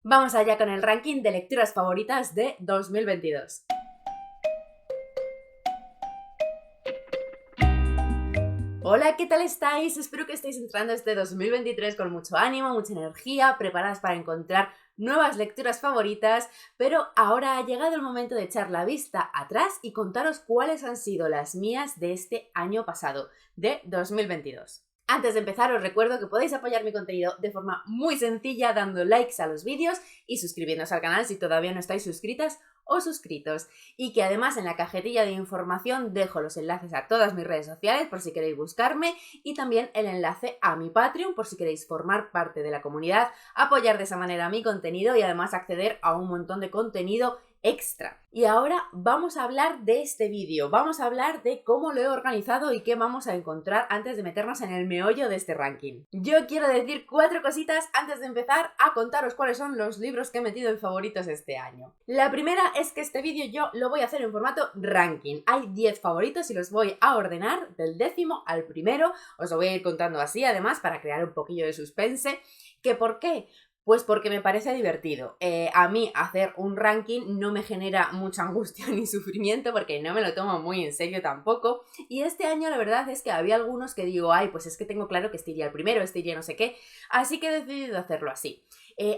Vamos allá con el ranking de lecturas favoritas de 2022. Hola, ¿qué tal estáis? Espero que estéis entrando este 2023 con mucho ánimo, mucha energía, preparadas para encontrar nuevas lecturas favoritas, pero ahora ha llegado el momento de echar la vista atrás y contaros cuáles han sido las mías de este año pasado, de 2022. Antes de empezar, os recuerdo que podéis apoyar mi contenido de forma muy sencilla dando likes a los vídeos y suscribiéndoos al canal si todavía no estáis suscritas o suscritos, y que además en la cajetilla de información dejo los enlaces a todas mis redes sociales por si queréis buscarme, y también el enlace a mi Patreon por si queréis formar parte de la comunidad, apoyar de esa manera mi contenido y además acceder a un montón de contenido extra. Y ahora vamos a hablar de este vídeo, vamos a hablar de cómo lo he organizado y qué vamos a encontrar antes de meternos en el meollo de este ranking. Yo quiero decir 4 cositas antes de empezar a contaros cuáles son los libros que he metido en favoritos este año. La primera es que este vídeo yo lo voy a hacer en formato ranking. Hay 10 favoritos y los voy a ordenar del 10º al primero. Os lo voy a ir contando así, además, para crear un poquillo de suspense. ¿Que por qué? Pues porque me parece divertido. A mí hacer un ranking no me genera mucha angustia ni sufrimiento porque no me lo tomo muy en serio tampoco. Y este año la verdad es que había algunos que digo, ay, pues es que tengo claro que este iría el primero, este iría no sé qué. Así que he decidido hacerlo así.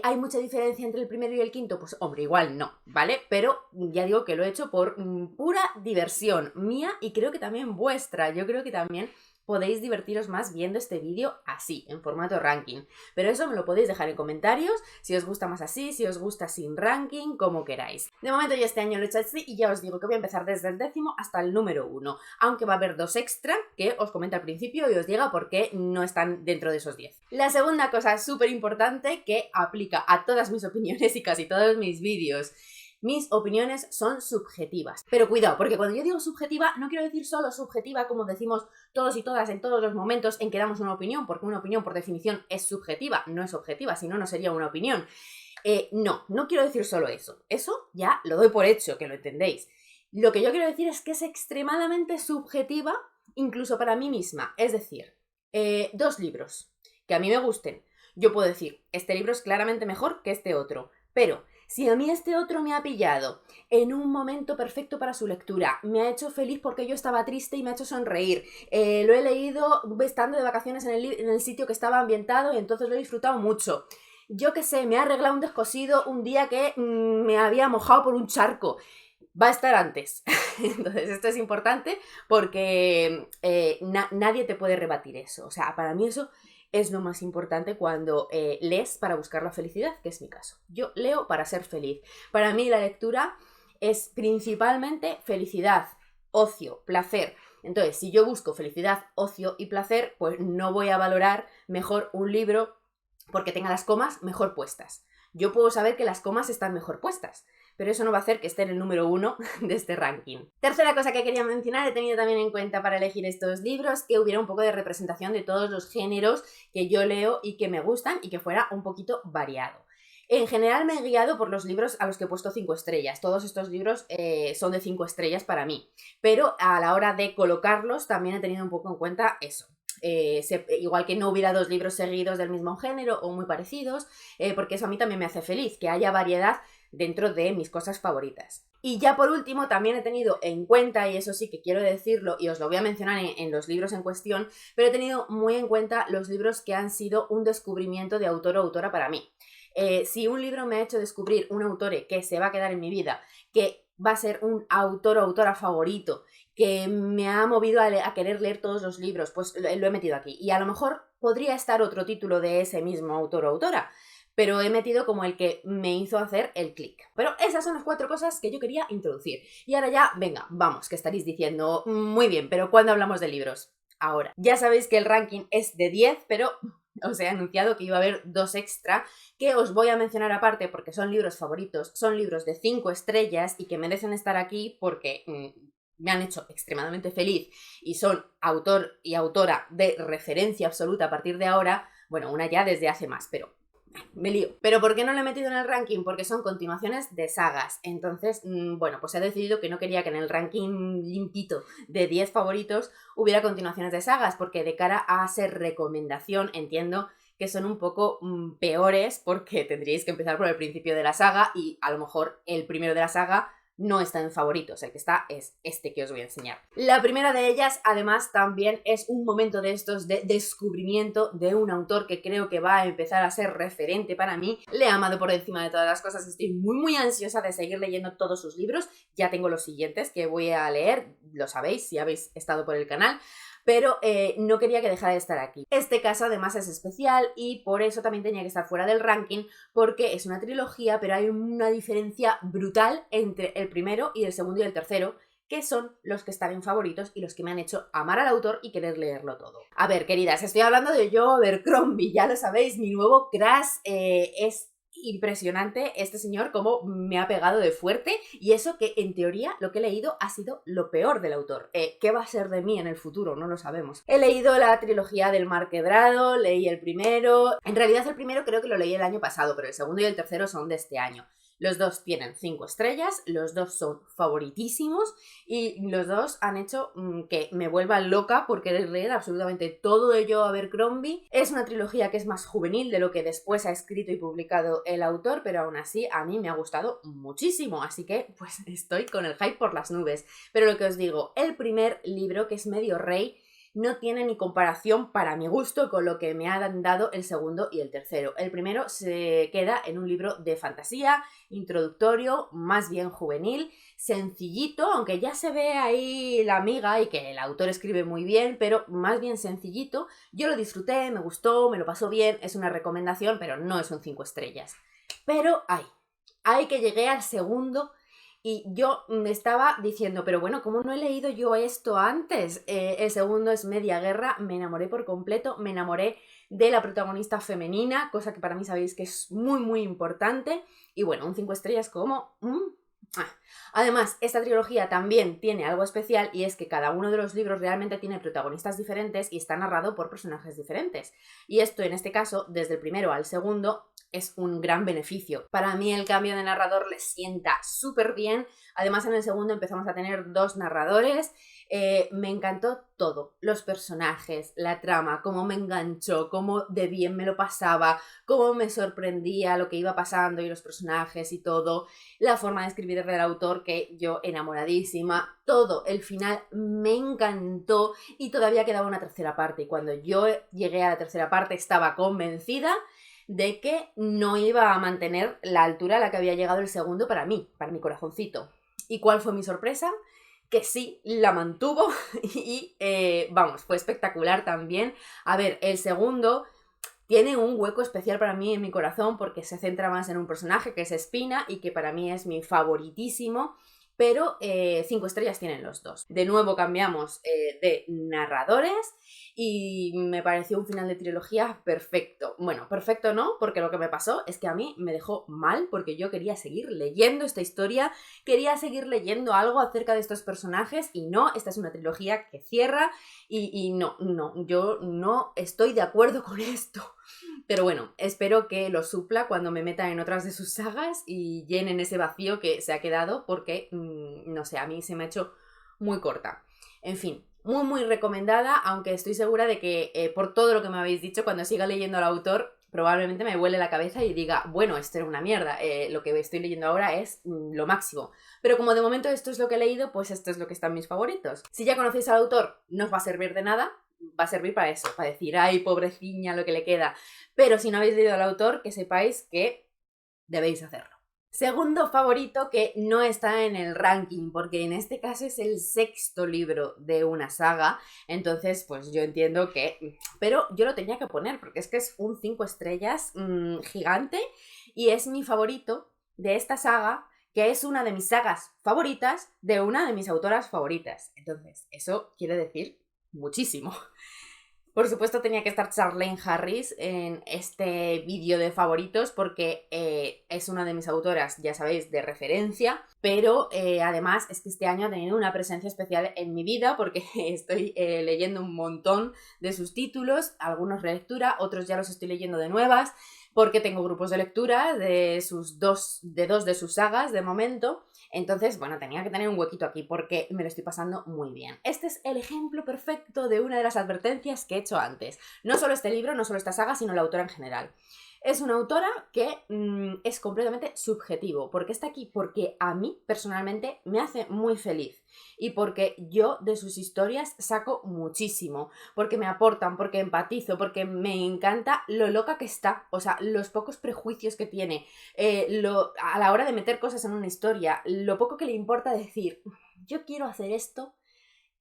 ¿Hay mucha diferencia entre el primero y el quinto? Pues hombre, igual no, ¿vale? Pero ya digo que lo he hecho por pura diversión mía y creo que también vuestra. Yo creo que también podéis divertiros más viendo este vídeo así, en formato ranking. Pero eso me lo podéis dejar en comentarios, si os gusta más así, si os gusta sin ranking, como queráis. De momento yo este año lo he hecho así y ya os digo que voy a empezar desde el 10º hasta el número 1, aunque va a haber 2 extra que os comento al principio y os diga por qué no están dentro de esos 10. La segunda cosa súper importante que aplica a todas mis opiniones y casi todos mis vídeos: mis opiniones son subjetivas. Pero cuidado, porque cuando yo digo subjetiva, no quiero decir solo subjetiva como decimos todos y todas en todos los momentos en que damos una opinión, porque una opinión por definición es subjetiva, no es objetiva, si no, no sería una opinión. No quiero decir solo eso. Eso ya lo doy por hecho, que lo entendéis. Lo que yo quiero decir es que es extremadamente subjetiva, incluso para mí misma. Es decir, 2 libros que a mí me gusten. Yo puedo decir, este libro es claramente mejor que este otro, pero si a mí este otro me ha pillado en un momento perfecto para su lectura, me ha hecho feliz porque yo estaba triste y me ha hecho sonreír, lo he leído estando de vacaciones en el sitio que estaba ambientado y entonces lo he disfrutado mucho. Yo qué sé, me ha arreglado un descosido un día que me había mojado por un charco. Va a estar antes. Entonces esto es importante porque nadie te puede rebatir eso. O sea, para mí eso es lo más importante cuando lees para buscar la felicidad, que es mi caso. Yo leo para ser feliz. Para mí la lectura es principalmente felicidad, ocio, placer. Entonces, si yo busco felicidad, ocio y placer, pues no voy a valorar mejor un libro porque tenga las comas mejor puestas. Yo puedo saber que las comas están mejor puestas, pero eso no va a hacer que esté en el número 1 de este ranking. Tercera cosa que quería mencionar, he tenido también en cuenta para elegir estos libros que hubiera un poco de representación de todos los géneros que yo leo y que me gustan y que fuera un poquito variado. En general me he guiado por los libros a los que he puesto 5 estrellas. Todos estos libros son de 5 estrellas para mí, pero a la hora de colocarlos también he tenido un poco en cuenta eso. Igual que no hubiera 2 libros seguidos del mismo género o muy parecidos, porque eso a mí también me hace feliz, que haya variedad dentro de mis cosas favoritas. Y ya por último también he tenido en cuenta, y eso sí que quiero decirlo y os lo voy a mencionar en los libros en cuestión, pero he tenido muy en cuenta los libros que han sido un descubrimiento de autor o autora para mí. Si un libro me ha hecho descubrir un autor que se va a quedar en mi vida, que va a ser un autor o autora favorito, que me ha movido a querer leer todos los libros, pues lo he metido aquí. Y a lo mejor podría estar otro título de ese mismo autor o autora, pero he metido como el que me hizo hacer el clic. Pero esas son las 4 cosas que yo quería introducir. Y ahora ya, venga, vamos, que estaréis diciendo, muy bien, pero ¿cuándo hablamos de libros? Ahora. Ya sabéis que el ranking es de 10, pero os he anunciado que iba a haber 2 extra que os voy a mencionar aparte porque son libros favoritos, son libros de 5 estrellas y que merecen estar aquí porque me han hecho extremadamente feliz y son autor y autora de referencia absoluta a partir de ahora. Bueno, una ya desde hace más, pero me lío. ¿Pero por qué no lo he metido en el ranking? Porque son continuaciones de sagas. Entonces, bueno, pues he decidido que no quería que en el ranking limpito de 10 favoritos hubiera continuaciones de sagas, porque de cara a ser recomendación entiendo que son un poco peores porque tendríais que empezar por el principio de la saga y a lo mejor el primero de la saga no está en favoritos, el que está es este que os voy a enseñar. La primera de ellas, además, también es un momento de estos de descubrimiento de un autor que creo que va a empezar a ser referente para mí. Le he amado por encima de todas las cosas, estoy muy ansiosa de seguir leyendo todos sus libros. Ya tengo los siguientes que voy a leer, lo sabéis si habéis estado por el canal, pero no quería que dejara de estar aquí. Este caso además es especial y por eso también tenía que estar fuera del ranking, porque es una trilogía, pero hay una diferencia brutal entre el primero y el segundo y el tercero, que son los que están en favoritos y los que me han hecho amar al autor y querer leerlo todo. A ver, queridas, estoy hablando de Joe Abercrombie, ya lo sabéis, mi nuevo crush. Es impresionante este señor cómo me ha pegado de fuerte, y eso que en teoría lo que he leído ha sido lo peor del autor. ¿Qué va a ser de mí en el futuro? No lo sabemos. He leído la trilogía del Mar Quebrado, leí el primero, en realidad el primero creo que lo leí el año pasado, pero el segundo y el tercero son de este año. Los dos tienen 5 estrellas, los dos son favoritísimos y los dos han hecho que me vuelva loca por querer leer absolutamente todo de Joe Abercrombie. Es una trilogía que es más juvenil de lo que después ha escrito y publicado el autor, pero aún así a mí me ha gustado muchísimo, así que pues estoy con el hype por las nubes. Pero lo que os digo, el primer libro, que es Medio Rey, no tiene ni comparación para mi gusto con lo que me han dado el segundo y el tercero. El primero se queda en un libro de fantasía, introductorio, más bien juvenil, sencillito, aunque ya se ve ahí la miga y que el autor escribe muy bien, pero más bien sencillito. Yo lo disfruté, me gustó, me lo pasó bien, es una recomendación, pero no es un 5 estrellas. Pero hay que llegué al segundo. Y yo me estaba diciendo, pero bueno, ¿cómo no he leído yo esto antes? El segundo es Media Guerra, me enamoré por completo, me enamoré de la protagonista femenina, cosa que para mí sabéis que es muy importante. Y bueno, un 5 estrellas como... Además, esta trilogía también tiene algo especial, y es que cada uno de los libros realmente tiene protagonistas diferentes y está narrado por personajes diferentes. Y esto, en este caso, desde el primero al segundo, es un gran beneficio. Para mí el cambio de narrador le sienta súper bien. Además, en el segundo empezamos a tener 2 narradores. Me encantó todo, los personajes, la trama, cómo me enganchó, cómo de bien me lo pasaba, cómo me sorprendía lo que iba pasando y los personajes y todo, la forma de escribir del autor, que yo enamoradísima, todo, el final me encantó y todavía quedaba una tercera parte, y cuando yo llegué a la tercera parte estaba convencida de que no iba a mantener la altura a la que había llegado el segundo para mí, para mi corazoncito. ¿Y cuál fue mi sorpresa? Que sí, la mantuvo y vamos, fue espectacular también. A ver, el segundo tiene un hueco especial para mí en mi corazón porque se centra más en un personaje que es Espina y que para mí es mi favoritísimo, pero 5 estrellas tienen los dos. De nuevo cambiamos de narradores y me pareció un final de trilogía perfecto. Bueno, perfecto no, porque lo que me pasó es que a mí me dejó mal porque yo quería seguir leyendo esta historia, quería seguir leyendo algo acerca de estos personajes y no, esta es una trilogía que cierra y no, yo no estoy de acuerdo con esto. Pero bueno, espero que lo supla cuando me meta en otras de sus sagas y llenen ese vacío que se ha quedado porque, no sé, a mí se me ha hecho muy corta. En fin, muy recomendada, aunque estoy segura de que por todo lo que me habéis dicho, cuando siga leyendo al autor, probablemente me vuele la cabeza y diga, bueno, esto era una mierda, lo que estoy leyendo ahora es lo máximo. Pero como de momento esto es lo que he leído, pues esto es lo que está en mis favoritos. Si ya conocéis al autor, no os va a servir de nada, va a servir para eso, para decir, ay, pobrecilla, lo que le queda. Pero si no habéis leído al autor, que sepáis que debéis hacerlo. Segundo favorito que no está en el ranking, porque en este caso es el 6º libro de una saga, entonces pues yo entiendo que... Pero yo lo tenía que poner, porque es que es un 5 estrellas gigante, y es mi favorito de esta saga, que es una de mis sagas favoritas de una de mis autoras favoritas. Entonces, eso quiere decir muchísimo. Por supuesto tenía que estar Charlaine Harris en este vídeo de favoritos porque es una de mis autoras, ya sabéis, de referencia, pero además es que este año ha tenido una presencia especial en mi vida porque estoy leyendo un montón de sus títulos, algunos relectura, otros ya los estoy leyendo de nuevas. porque tengo grupos de lectura de dos de sus sagas de momento. Entonces, bueno, tenía que tener un huequito aquí porque me lo estoy pasando muy bien. Este es el ejemplo perfecto de una de las advertencias que he hecho antes. No solo este libro, no solo esta saga, sino la autora en general. Es una autora que es completamente subjetivo. ¿Por qué está aquí? Porque a mí, personalmente, me hace muy feliz. Y porque yo de sus historias saco muchísimo. Porque me aportan, porque empatizo, porque me encanta lo loca que está. O sea, los pocos prejuicios que tiene. A la hora de meter cosas en una historia. Lo poco que le importa decir, yo quiero hacer esto,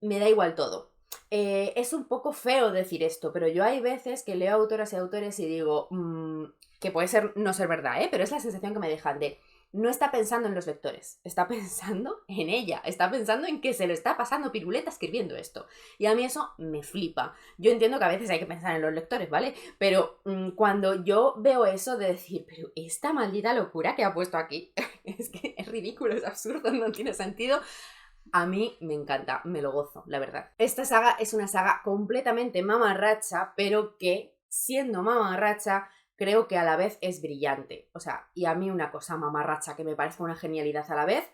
me da igual todo. Es un poco feo decir esto, pero yo hay veces que leo autoras y autores y digo, que puede ser no ser verdad, pero es la sensación que me dejan de, no está pensando en los lectores, está pensando en ella, está pensando en que se le está pasando piruleta escribiendo esto. Y a mí eso me flipa. Yo entiendo que a veces hay que pensar en los lectores, ¿vale? Pero cuando yo veo eso de decir, pero esta maldita locura que ha puesto aquí, es que es ridículo, es absurdo, no tiene sentido. A mí me encanta, me lo gozo, la verdad. Esta saga es una saga completamente mamarracha, pero que, siendo mamarracha, creo que a la vez es brillante. O sea, y a mí una cosa mamarracha que me parece una genialidad a la vez,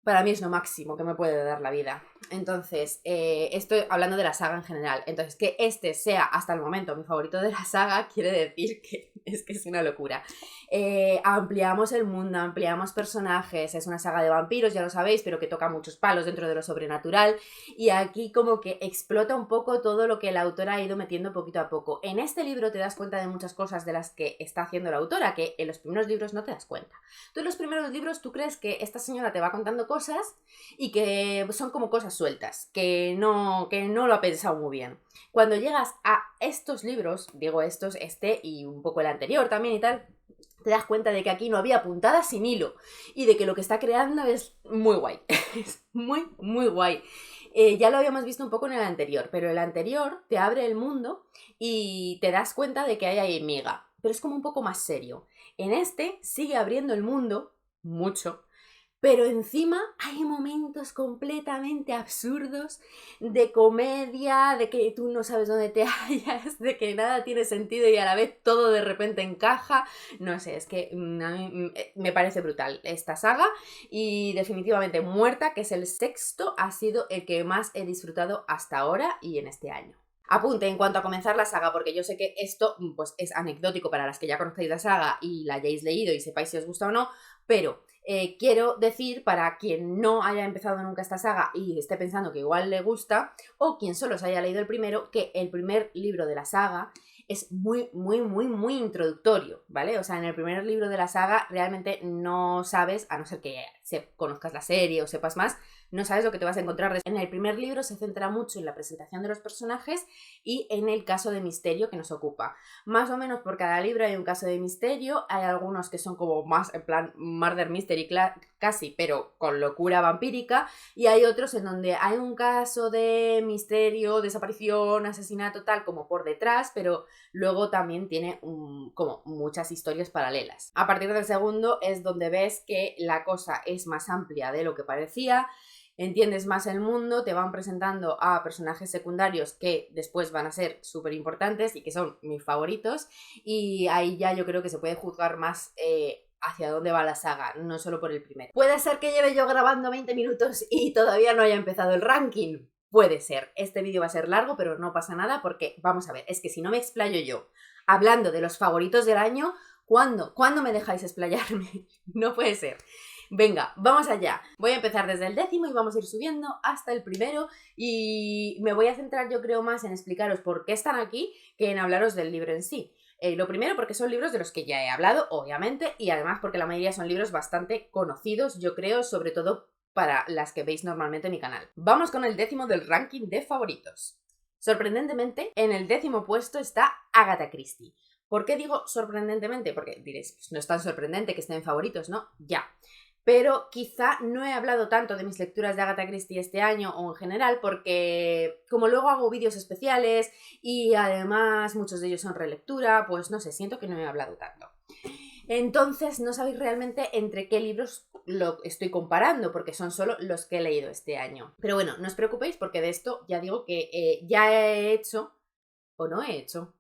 para mí es lo máximo que me puede dar la vida. Entonces, estoy hablando de la saga en general. Entonces, que este sea hasta el momento mi favorito de la saga quiere decir que es una locura. Ampliamos el mundo, ampliamos personajes. Es una saga de vampiros, ya lo sabéis, pero que toca muchos palos dentro de lo sobrenatural. Y aquí como que explota un poco todo lo que la autora ha ido metiendo poquito a poco. En este libro te das cuenta de muchas cosas de las que está haciendo la autora, que en los primeros libros no te das cuenta. Tú en los primeros libros tú crees que esta señora te va contando cosas y que son como cosas sueltas, que no lo ha pensado muy bien. Cuando llegas a estos libros, digo estos, este y un poco el anterior también y tal, te das cuenta de que aquí no había puntadas sin hilo y de que lo que está creando es muy guay. Es muy, muy guay. Ya lo habíamos visto un poco en el anterior, pero el anterior te abre el mundo y te das cuenta de que hay ahí miga, pero es como un poco más serio. En este sigue abriendo el mundo, mucho, pero encima hay momentos completamente absurdos de comedia, de que tú no sabes dónde te hallas, de que nada tiene sentido y a la vez todo de repente encaja. No sé, es que a mí me parece brutal esta saga y definitivamente Muerta, que es el sexto, ha sido el que más he disfrutado hasta ahora y en este año. Apunte en cuanto a comenzar la saga, porque yo sé que esto pues, es anecdótico para las que ya conocéis la saga y la hayáis leído y sepáis si os gusta o no, pero quiero decir, para quien no haya empezado nunca esta saga y esté pensando que igual le gusta, o quien solo se haya leído el primero, que el primer libro de la saga es muy, muy, muy, muy introductorio, ¿vale? O sea, en el primer libro de la saga realmente no sabes, a no ser que conozcas la serie o sepas más, no sabes lo que te vas a encontrar. En el primer libro se centra mucho en la presentación de los personajes y en el caso de misterio que nos ocupa. Más o menos por cada libro hay un caso de misterio, hay algunos que son como más en plan murder mystery casi, pero con locura vampírica, y hay otros en donde hay un caso de misterio, desaparición, asesinato, tal, como por detrás, pero luego también tiene como muchas historias paralelas. A partir del segundo es donde ves que la cosa es más amplia de lo que parecía, entiendes más el mundo, te van presentando a personajes secundarios que después van a ser súper importantes y que son mis favoritos, y ahí ya yo creo que se puede juzgar más hacia dónde va la saga, no solo por el primero. Puede ser que lleve yo grabando 20 minutos y todavía no haya empezado el ranking. Puede ser. Este vídeo va a ser largo, pero no pasa nada porque, vamos a ver, es que si no me explayo yo hablando de los favoritos del año, ¿cuándo me dejáis explayarme? No puede ser. Venga, vamos allá. Voy a empezar desde el 10º y vamos a ir subiendo hasta el primero y me voy a centrar yo creo más en explicaros por qué están aquí que en hablaros del libro en sí. Lo primero porque son libros de los que ya he hablado, obviamente, y además porque la mayoría son libros bastante conocidos, yo creo, sobre todo para las que veis normalmente mi canal. Vamos con el 10º del ranking de favoritos. Sorprendentemente, en el 10º puesto está Agatha Christie. ¿Por qué digo sorprendentemente? Porque diréis, pues no es tan sorprendente que esté en favoritos, ¿no? Ya. Pero quizá no he hablado tanto de mis lecturas de Agatha Christie este año o en general porque como luego hago vídeos especiales y además muchos de ellos son relectura, pues no sé, siento que no he hablado tanto. Entonces no sabéis realmente entre qué libros lo estoy comparando porque son solo los que he leído este año. Pero bueno, no os preocupéis porque de esto ya digo que ya he hecho o no he hecho.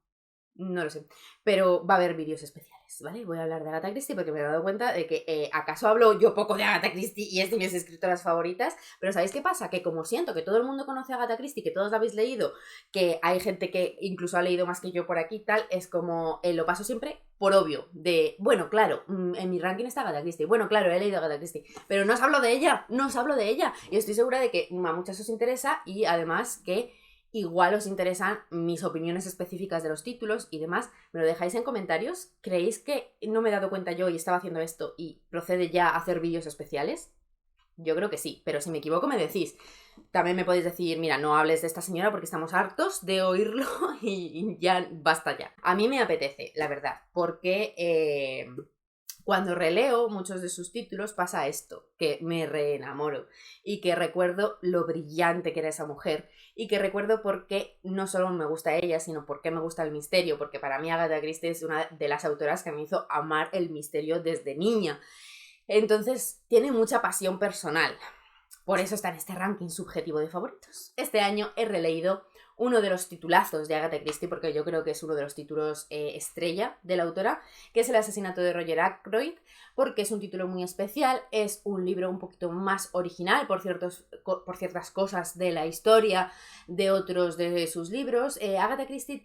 No lo sé. Pero va a haber vídeos especiales, ¿vale? Voy a hablar de Agatha Christie porque me he dado cuenta de que acaso hablo yo poco de Agatha Christie y es de mis escritoras favoritas, pero ¿sabéis qué pasa? Que como siento que todo el mundo conoce a Agatha Christie, que todos la habéis leído, que hay gente que incluso ha leído más que yo por aquí y tal, es como lo paso siempre por obvio, de, bueno, claro, en mi ranking está Agatha Christie, bueno, claro, he leído a Agatha Christie, pero no os hablo de ella, y estoy segura de que a muchas os interesa y además que igual os interesan mis opiniones específicas de los títulos y demás, me lo dejáis en comentarios. ¿Creéis que no me he dado cuenta yo y estaba haciendo esto y procede ya a hacer vídeos especiales? Yo creo que sí, pero si me equivoco me decís. También me podéis decir, mira, no hables de esta señora porque estamos hartos de oírlo y ya basta ya. A mí me apetece, la verdad, porque cuando releo muchos de sus títulos pasa esto, que me reenamoro y que recuerdo lo brillante que era esa mujer y que recuerdo por qué no solo me gusta ella, sino por qué me gusta el misterio, porque para mí Agatha Christie es una de las autoras que me hizo amar el misterio desde niña. Entonces tiene mucha pasión personal. Por eso está en este ranking subjetivo de favoritos. Este año he releído uno de los titulazos de Agatha Christie, porque yo creo que es uno de los títulos estrella de la autora, que es El asesinato de Roger Ackroyd, porque es un título muy especial, es un libro un poquito más original por ciertas cosas de la historia de otros de sus libros. Agatha Christie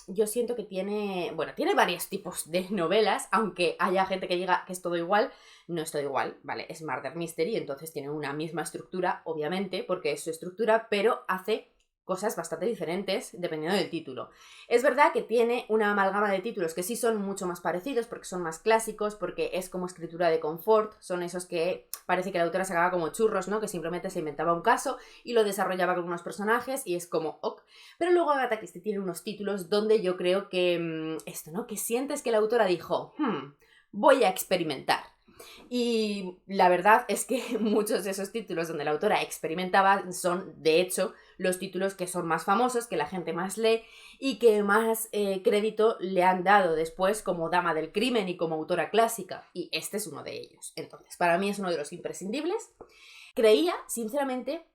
yo siento que tiene varios tipos de novelas, aunque haya gente que diga que es todo igual. No es todo igual, ¿vale? Es murder mystery, entonces tiene una misma estructura, obviamente, porque es su estructura, pero hace cosas bastante diferentes dependiendo del título. Es verdad que tiene una amalgama de títulos que sí son mucho más parecidos, porque son más clásicos, porque es como escritura de confort, son esos que parece que la autora sacaba como churros, ¿no? Que simplemente se inventaba un caso y lo desarrollaba con unos personajes y es como ok. Pero luego Agatha Christie tiene unos títulos donde yo creo que esto, ¿no? Que sientes que la autora dijo, voy a experimentar. Y la verdad es que muchos de esos títulos donde la autora experimentaba son, de hecho, los títulos que son más famosos, que la gente más lee y que más crédito le han dado después como dama del crimen y como autora clásica. Y este es uno de ellos. Entonces, para mí es uno de los imprescindibles. Creía, sinceramente,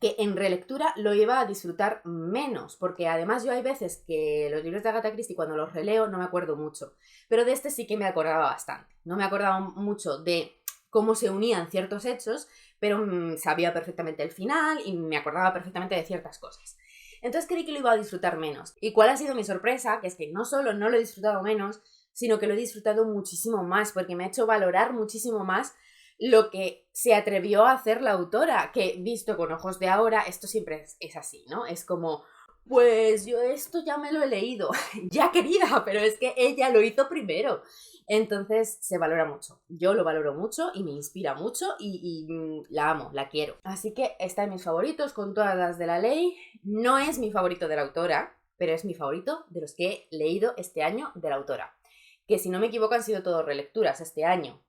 que en relectura lo iba a disfrutar menos, porque además yo hay veces que los libros de Agatha Christie cuando los releo no me acuerdo mucho, pero de este sí que me acordaba bastante. No me acordaba mucho de cómo se unían ciertos hechos, pero sabía perfectamente el final y me acordaba perfectamente de ciertas cosas. Entonces creí que lo iba a disfrutar menos. ¿Y cuál ha sido mi sorpresa? Que es que no solo no lo he disfrutado menos, sino que lo he disfrutado muchísimo más, porque me ha hecho valorar muchísimo más lo que se atrevió a hacer la autora, que visto con ojos de ahora, esto siempre es así, ¿no? Es como, pues yo esto ya me lo he leído, ya querida, pero es que ella lo hizo primero. Entonces se valora mucho, yo lo valoro mucho y me inspira mucho y la amo, la quiero. Así que está en mis favoritos con todas las de la ley. No es mi favorito de la autora, pero es mi favorito de los que he leído este año de la autora. Que si no me equivoco han sido todos relecturas este año.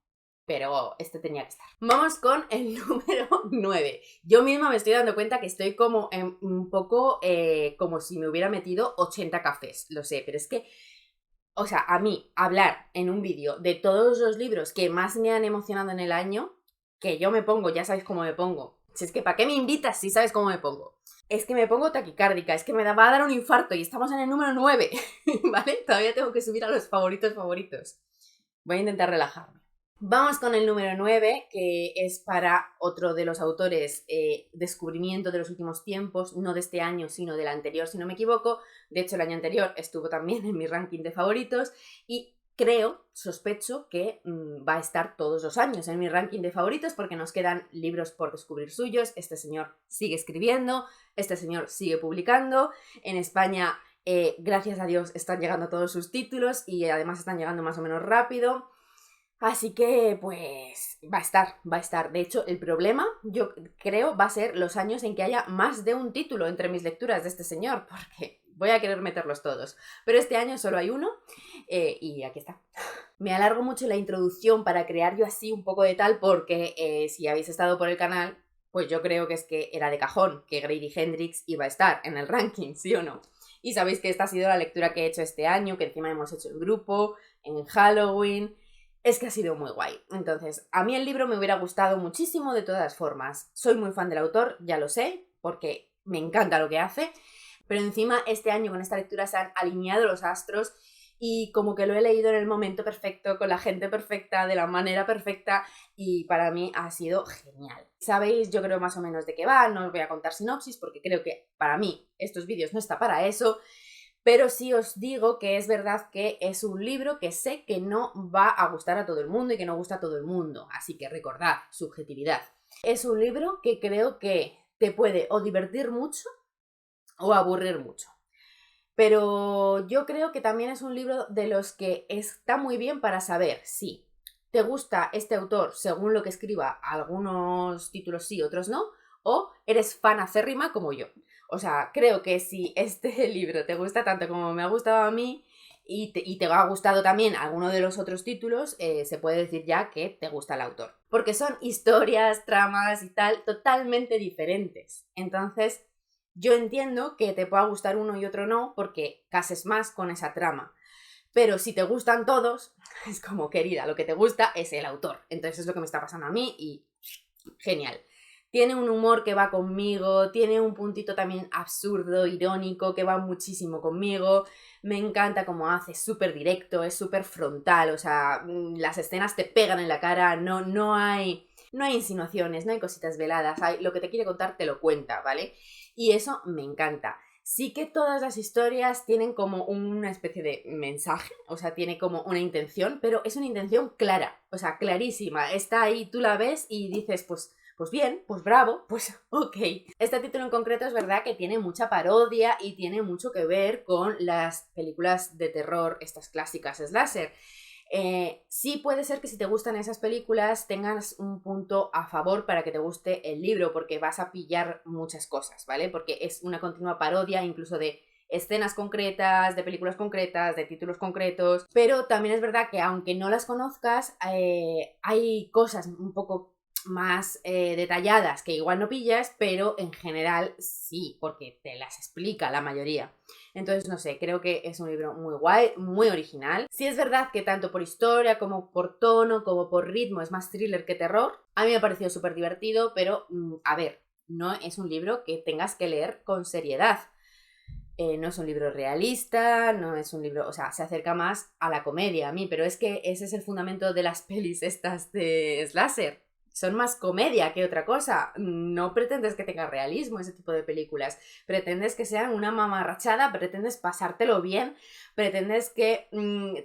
Pero este tenía que estar. Vamos con el número 9. Yo misma me estoy dando cuenta que estoy como un poco como si me hubiera metido 80 cafés. Lo sé, pero es que, o sea, a mí hablar en un vídeo de todos los libros que más me han emocionado en el año, que yo me pongo, ya sabéis cómo me pongo. Si es que, ¿para qué me invitas si sabes cómo me pongo? Es que me pongo taquicárdica, es que me va a dar un infarto y estamos en el número 9, ¿vale? Todavía tengo que subir a los favoritos. Voy a intentar relajarme. Vamos con el número 9, que es para otro de los autores descubrimiento de los últimos tiempos, no de este año, sino del anterior, si no me equivoco. De hecho, el año anterior estuvo también en mi ranking de favoritos y sospecho que va a estar todos los años en mi ranking de favoritos porque nos quedan libros por descubrir suyos. Este señor sigue escribiendo, este señor sigue publicando. En España, gracias a Dios, están llegando todos sus títulos y además están llegando más o menos rápido. Así que, pues, va a estar. De hecho, el problema, yo creo, va a ser los años en que haya más de un título entre mis lecturas de este señor, porque voy a querer meterlos todos. Pero este año solo hay uno, y aquí está. Me alargo mucho la introducción para crear yo así un poco de tal, porque si habéis estado por el canal, pues yo creo que es que era de cajón que Grady Hendrix iba a estar en el ranking, ¿sí o no? Y sabéis que esta ha sido la lectura que he hecho este año, que encima hemos hecho el grupo, en Halloween. Es que ha sido muy guay. Entonces, a mí el libro me hubiera gustado muchísimo de todas formas. Soy muy fan del autor, ya lo sé, porque me encanta lo que hace, Pero encima este año con esta lectura se han alineado los astros y como que lo he leído en el momento perfecto, con la gente perfecta, de la manera perfecta, y para mí ha sido genial. Sabéis, yo creo más o menos de qué va, no os voy a contar sinopsis porque creo que para mí estos vídeos no está para eso, pero sí os digo que es verdad que es un libro que sé que no va a gustar a todo el mundo y que no gusta a todo el mundo, así que recordad, subjetividad. Es un libro que creo que te puede o divertir mucho o aburrir mucho. Pero yo creo que también es un libro de los que está muy bien para saber si te gusta este autor según lo que escriba, algunos títulos sí, otros no, o eres fan acérrima como yo. O sea, creo que si este libro te gusta tanto como me ha gustado a mí y te ha gustado también alguno de los otros títulos, se puede decir ya que te gusta el autor. Porque son historias, tramas y tal totalmente diferentes. Entonces, yo entiendo que te pueda gustar uno y otro no porque cases más con esa trama. Pero si te gustan todos, es como, querida, lo que te gusta es el autor. Entonces es lo que me está pasando a mí y genial. Tiene un humor que va conmigo, tiene un puntito también absurdo, irónico, que va muchísimo conmigo. Me encanta cómo hace, es súper directo, es súper frontal, o sea, las escenas te pegan en la cara, no hay insinuaciones, no hay cositas veladas, lo que te quiere contar te lo cuenta, ¿vale? Y eso me encanta. Sí que todas las historias tienen como una especie de mensaje, o sea, tiene como una intención, pero es una intención clara, o sea, clarísima. Está ahí, tú la ves y dices, pues bien, pues bravo, pues ok. Este título en concreto es verdad que tiene mucha parodia y tiene mucho que ver con las películas de terror, estas clásicas slasher. Sí puede ser que si te gustan esas películas tengas un punto a favor para que te guste el libro, porque vas a pillar muchas cosas, ¿vale? Porque es una continua parodia incluso de escenas concretas, de películas concretas, de títulos concretos, pero también es verdad que aunque no las conozcas, hay cosas un poco más detalladas que igual no pillas, pero en general sí, porque te las explica la mayoría. Entonces, no sé, creo que es un libro muy guay, muy original. Sí es verdad que tanto por historia, como por tono, como por ritmo, es más thriller que terror. A mí me ha parecido súper divertido, pero, a ver, no es un libro que tengas que leer con seriedad. No es un libro realista, no es un libro, o sea, se acerca más a la comedia a mí, pero es que ese es el fundamento de las pelis estas de slasher. Son más comedia que otra cosa. No pretendes que tenga realismo ese tipo de películas. Pretendes que sean una mamarrachada, pretendes pasártelo bien, pretendes que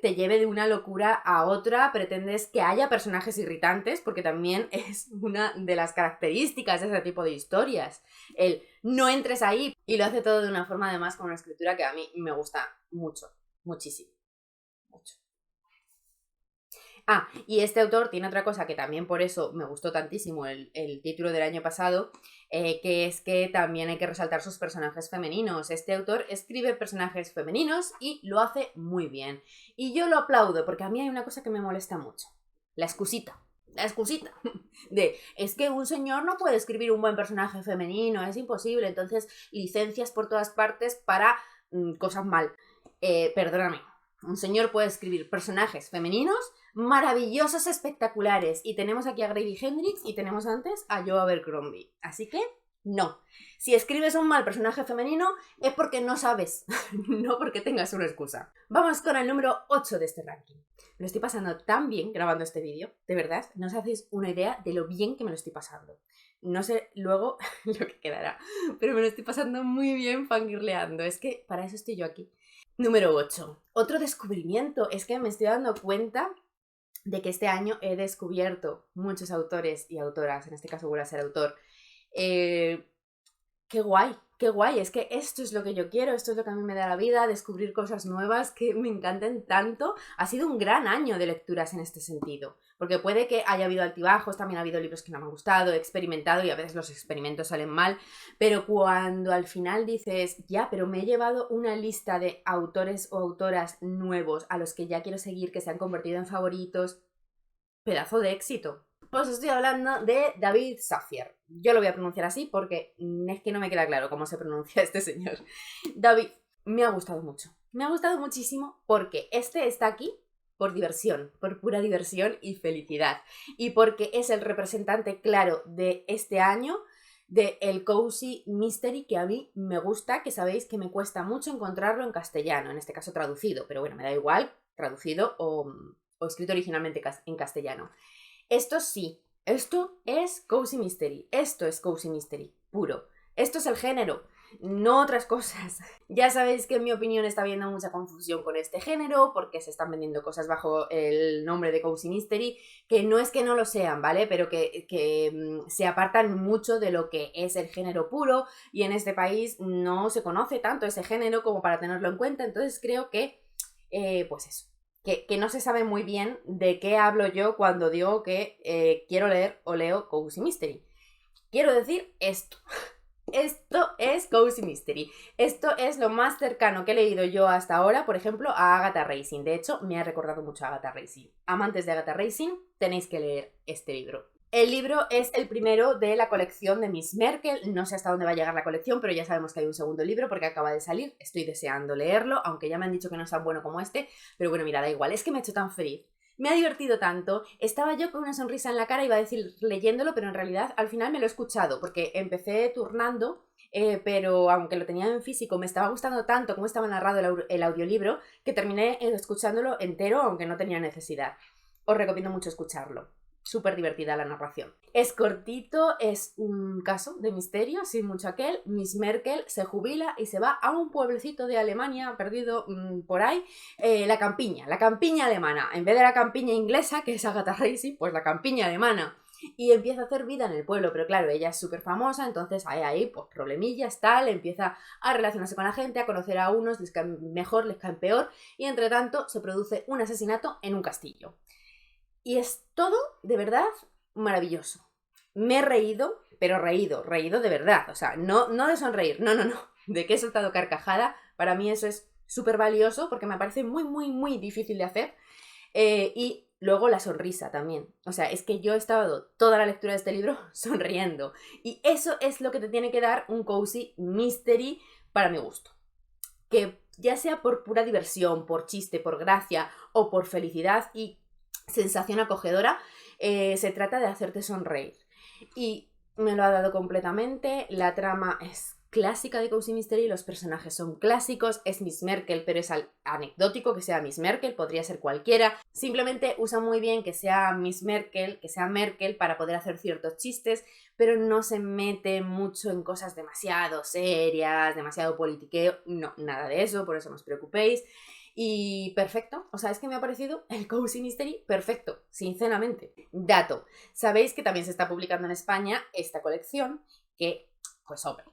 te lleve de una locura a otra, pretendes que haya personajes irritantes, porque también es una de las características de ese tipo de historias. El no entres ahí, y lo hace todo de una forma además con una escritura que a mí me gusta mucho, muchísimo, mucho. Y este autor tiene otra cosa que también por eso me gustó tantísimo el título del año pasado, que es que también hay que resaltar sus personajes femeninos. Este autor escribe personajes femeninos y lo hace muy bien. Y yo lo aplaudo porque a mí hay una cosa que me molesta mucho. La excusita. La excusita de, es que un señor no puede escribir un buen personaje femenino, es imposible, entonces licencias por todas partes para cosas mal. Perdóname, un señor puede escribir personajes femeninos maravillosos, espectaculares. Y tenemos aquí a Grady Hendrix y tenemos antes a Joe Abercrombie. Así que, no. Si escribes un mal personaje femenino es porque no sabes, no porque tengas una excusa. Vamos con el número 8 de este ranking. Me lo estoy pasando tan bien grabando este vídeo, de verdad, no os hacéis una idea de lo bien que me lo estoy pasando. No sé luego lo que quedará, pero me lo estoy pasando muy bien fangirleando. Es que para eso estoy yo aquí. Número 8. Otro descubrimiento. Es que me estoy dando cuenta de que este año he descubierto muchos autores y autoras, en este caso vuelvo a ser autor. Qué guay, es que esto es lo que yo quiero, esto es lo que a mí me da la vida, descubrir cosas nuevas que me encanten tanto. Ha sido un gran año de lecturas en este sentido, porque puede que haya habido altibajos, también ha habido libros que no me han gustado, he experimentado y a veces los experimentos salen mal, pero cuando al final dices, ya, pero me he llevado una lista de autores o autoras nuevos a los que ya quiero seguir, que se han convertido en favoritos, pedazo de éxito. Os estoy hablando de David Safier. Yo lo voy a pronunciar así porque es que no me queda claro cómo se pronuncia este señor. David, me ha gustado mucho. Me ha gustado muchísimo porque este está aquí por diversión, por pura diversión y felicidad. Y porque es el representante claro de este año de el cozy mystery que a mí me gusta, que sabéis que me cuesta mucho encontrarlo en castellano, en este caso traducido, pero bueno, me da igual, traducido o escrito originalmente en castellano. Esto sí, esto es cozy mystery, esto es cozy mystery puro. Esto es el género, no otras cosas. Ya sabéis que en mi opinión está habiendo mucha confusión con este género porque se están vendiendo cosas bajo el nombre de cozy mystery que no es que no lo sean, ¿vale? Pero que se apartan mucho de lo que es el género puro y en este país no se conoce tanto ese género como para tenerlo en cuenta. Entonces creo que, pues eso. Que no se sabe muy bien de qué hablo yo cuando digo que quiero leer o leo cozy mystery. Quiero decir esto. Esto es cozy mystery. Esto es lo más cercano que he leído yo hasta ahora, por ejemplo, a Agatha Racing. De hecho, me ha recordado mucho a Agatha Racing. Amantes de Agatha Racing, tenéis que leer este libro. El libro es el primero de la colección de Miss Merkel. No sé hasta dónde va a llegar la colección, pero ya sabemos que hay un segundo libro porque acaba de salir. Estoy deseando leerlo, aunque ya me han dicho que no es tan bueno como este. Pero bueno, mira, da igual. Es que me ha hecho tan feliz. Me ha divertido tanto. Estaba yo con una sonrisa en la cara, iba a decir leyéndolo, pero en realidad al final me lo he escuchado porque empecé turnando, pero aunque lo tenía en físico, me estaba gustando tanto como estaba narrado el audiolibro que terminé escuchándolo entero, aunque no tenía necesidad. Os recomiendo mucho escucharlo. Súper divertida la narración. Es cortito, es un caso de misterio, sin mucho aquel. Miss Merkel se jubila y se va a un pueblecito de Alemania perdido por ahí, la campiña alemana. En vez de la campiña inglesa, que es Agatha Racing, pues la campiña alemana. Y empieza a hacer vida en el pueblo, pero claro, ella es súper famosa, entonces hay ahí pues problemillas, tal, empieza a relacionarse con la gente, a conocer a unos, les caen mejor, les caen peor, y entre tanto se produce un asesinato en un castillo. Y es todo, de verdad, maravilloso. Me he reído, pero reído de verdad. O sea, no de sonreír, no. De que he soltado carcajada. Para mí eso es súper valioso porque me parece muy difícil de hacer. Y luego la sonrisa también. O sea, es que yo he estado toda la lectura de este libro sonriendo. Y eso es lo que te tiene que dar un cozy mystery para mi gusto. Que ya sea por pura diversión, por chiste, por gracia o por felicidad y sensación acogedora, se trata de hacerte sonreír. Y me lo ha dado completamente. La trama es clásica de Cozy Mystery, los personajes son clásicos, es Miss Merkel, pero es anecdótico que sea Miss Merkel, podría ser cualquiera. Simplemente usa muy bien que sea Miss Merkel, que sea Merkel para poder hacer ciertos chistes, pero no se mete mucho en cosas demasiado serias, demasiado politiqueo, no, nada de eso, por eso no os preocupéis. Y perfecto, o sea, es que me ha parecido el Cozy Mystery perfecto, sinceramente. Dato, sabéis que también se está publicando en España esta colección que, pues hombre,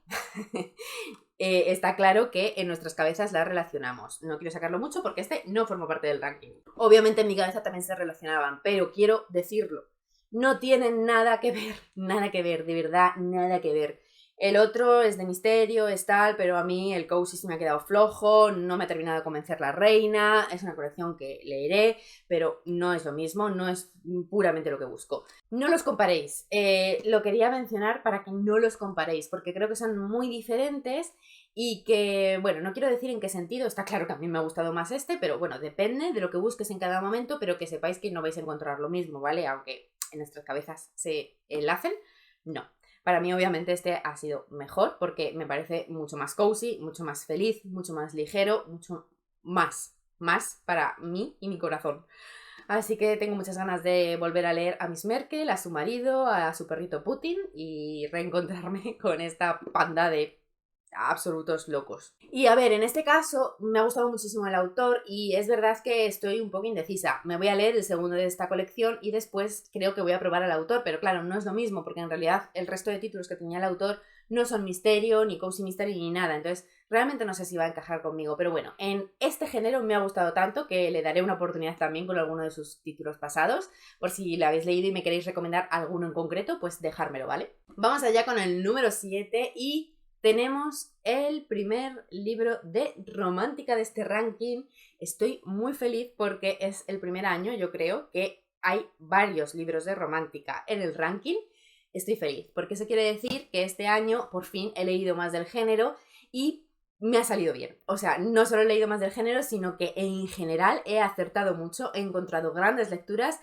está claro que en nuestras cabezas la relacionamos. No quiero sacarlo mucho porque este no forma parte del ranking. Obviamente en mi cabeza también se relacionaban, pero quiero decirlo, no tienen nada que ver, de verdad, nada que ver. El otro es de misterio, es tal, pero a mí el cozy sí me ha quedado flojo, no me ha terminado de convencer la reina, es una colección que leeré, pero no es lo mismo, no es puramente lo que busco. No los comparéis, lo quería mencionar para que no los comparéis, porque creo que son muy diferentes y que, bueno, no quiero decir en qué sentido, está claro que a mí me ha gustado más este, pero bueno, depende de lo que busques en cada momento, pero que sepáis que no vais a encontrar lo mismo, ¿vale? Aunque en nuestras cabezas se enlacen, no. Para mí, obviamente, este ha sido mejor porque me parece mucho más cozy, mucho más feliz, mucho más ligero, mucho más para mí y mi corazón. Así que tengo muchas ganas de volver a leer a Miss Merkel, a su marido, a su perrito Putin y reencontrarme con esta panda de absolutos locos. Y a ver, en este caso me ha gustado muchísimo el autor y es verdad que estoy un poco indecisa. Me voy a leer el segundo de esta colección y después creo que voy a probar al autor, pero claro, no es lo mismo porque en realidad el resto de títulos que tenía el autor no son misterio, ni cozy mystery, ni nada. Entonces realmente no sé si va a encajar conmigo, pero bueno, en este género me ha gustado tanto que le daré una oportunidad también con alguno de sus títulos pasados. Por si lo habéis leído y me queréis recomendar alguno en concreto, pues dejármelo, ¿vale? Vamos allá con el número 7 y tenemos el primer libro de romántica de este ranking. Estoy muy feliz porque es el primer año, yo creo, que hay varios libros de romántica en el ranking. Estoy feliz porque eso quiere decir que este año por fin he leído más del género y me ha salido bien. O sea, no solo he leído más del género, sino que en general he acertado mucho, he encontrado grandes lecturas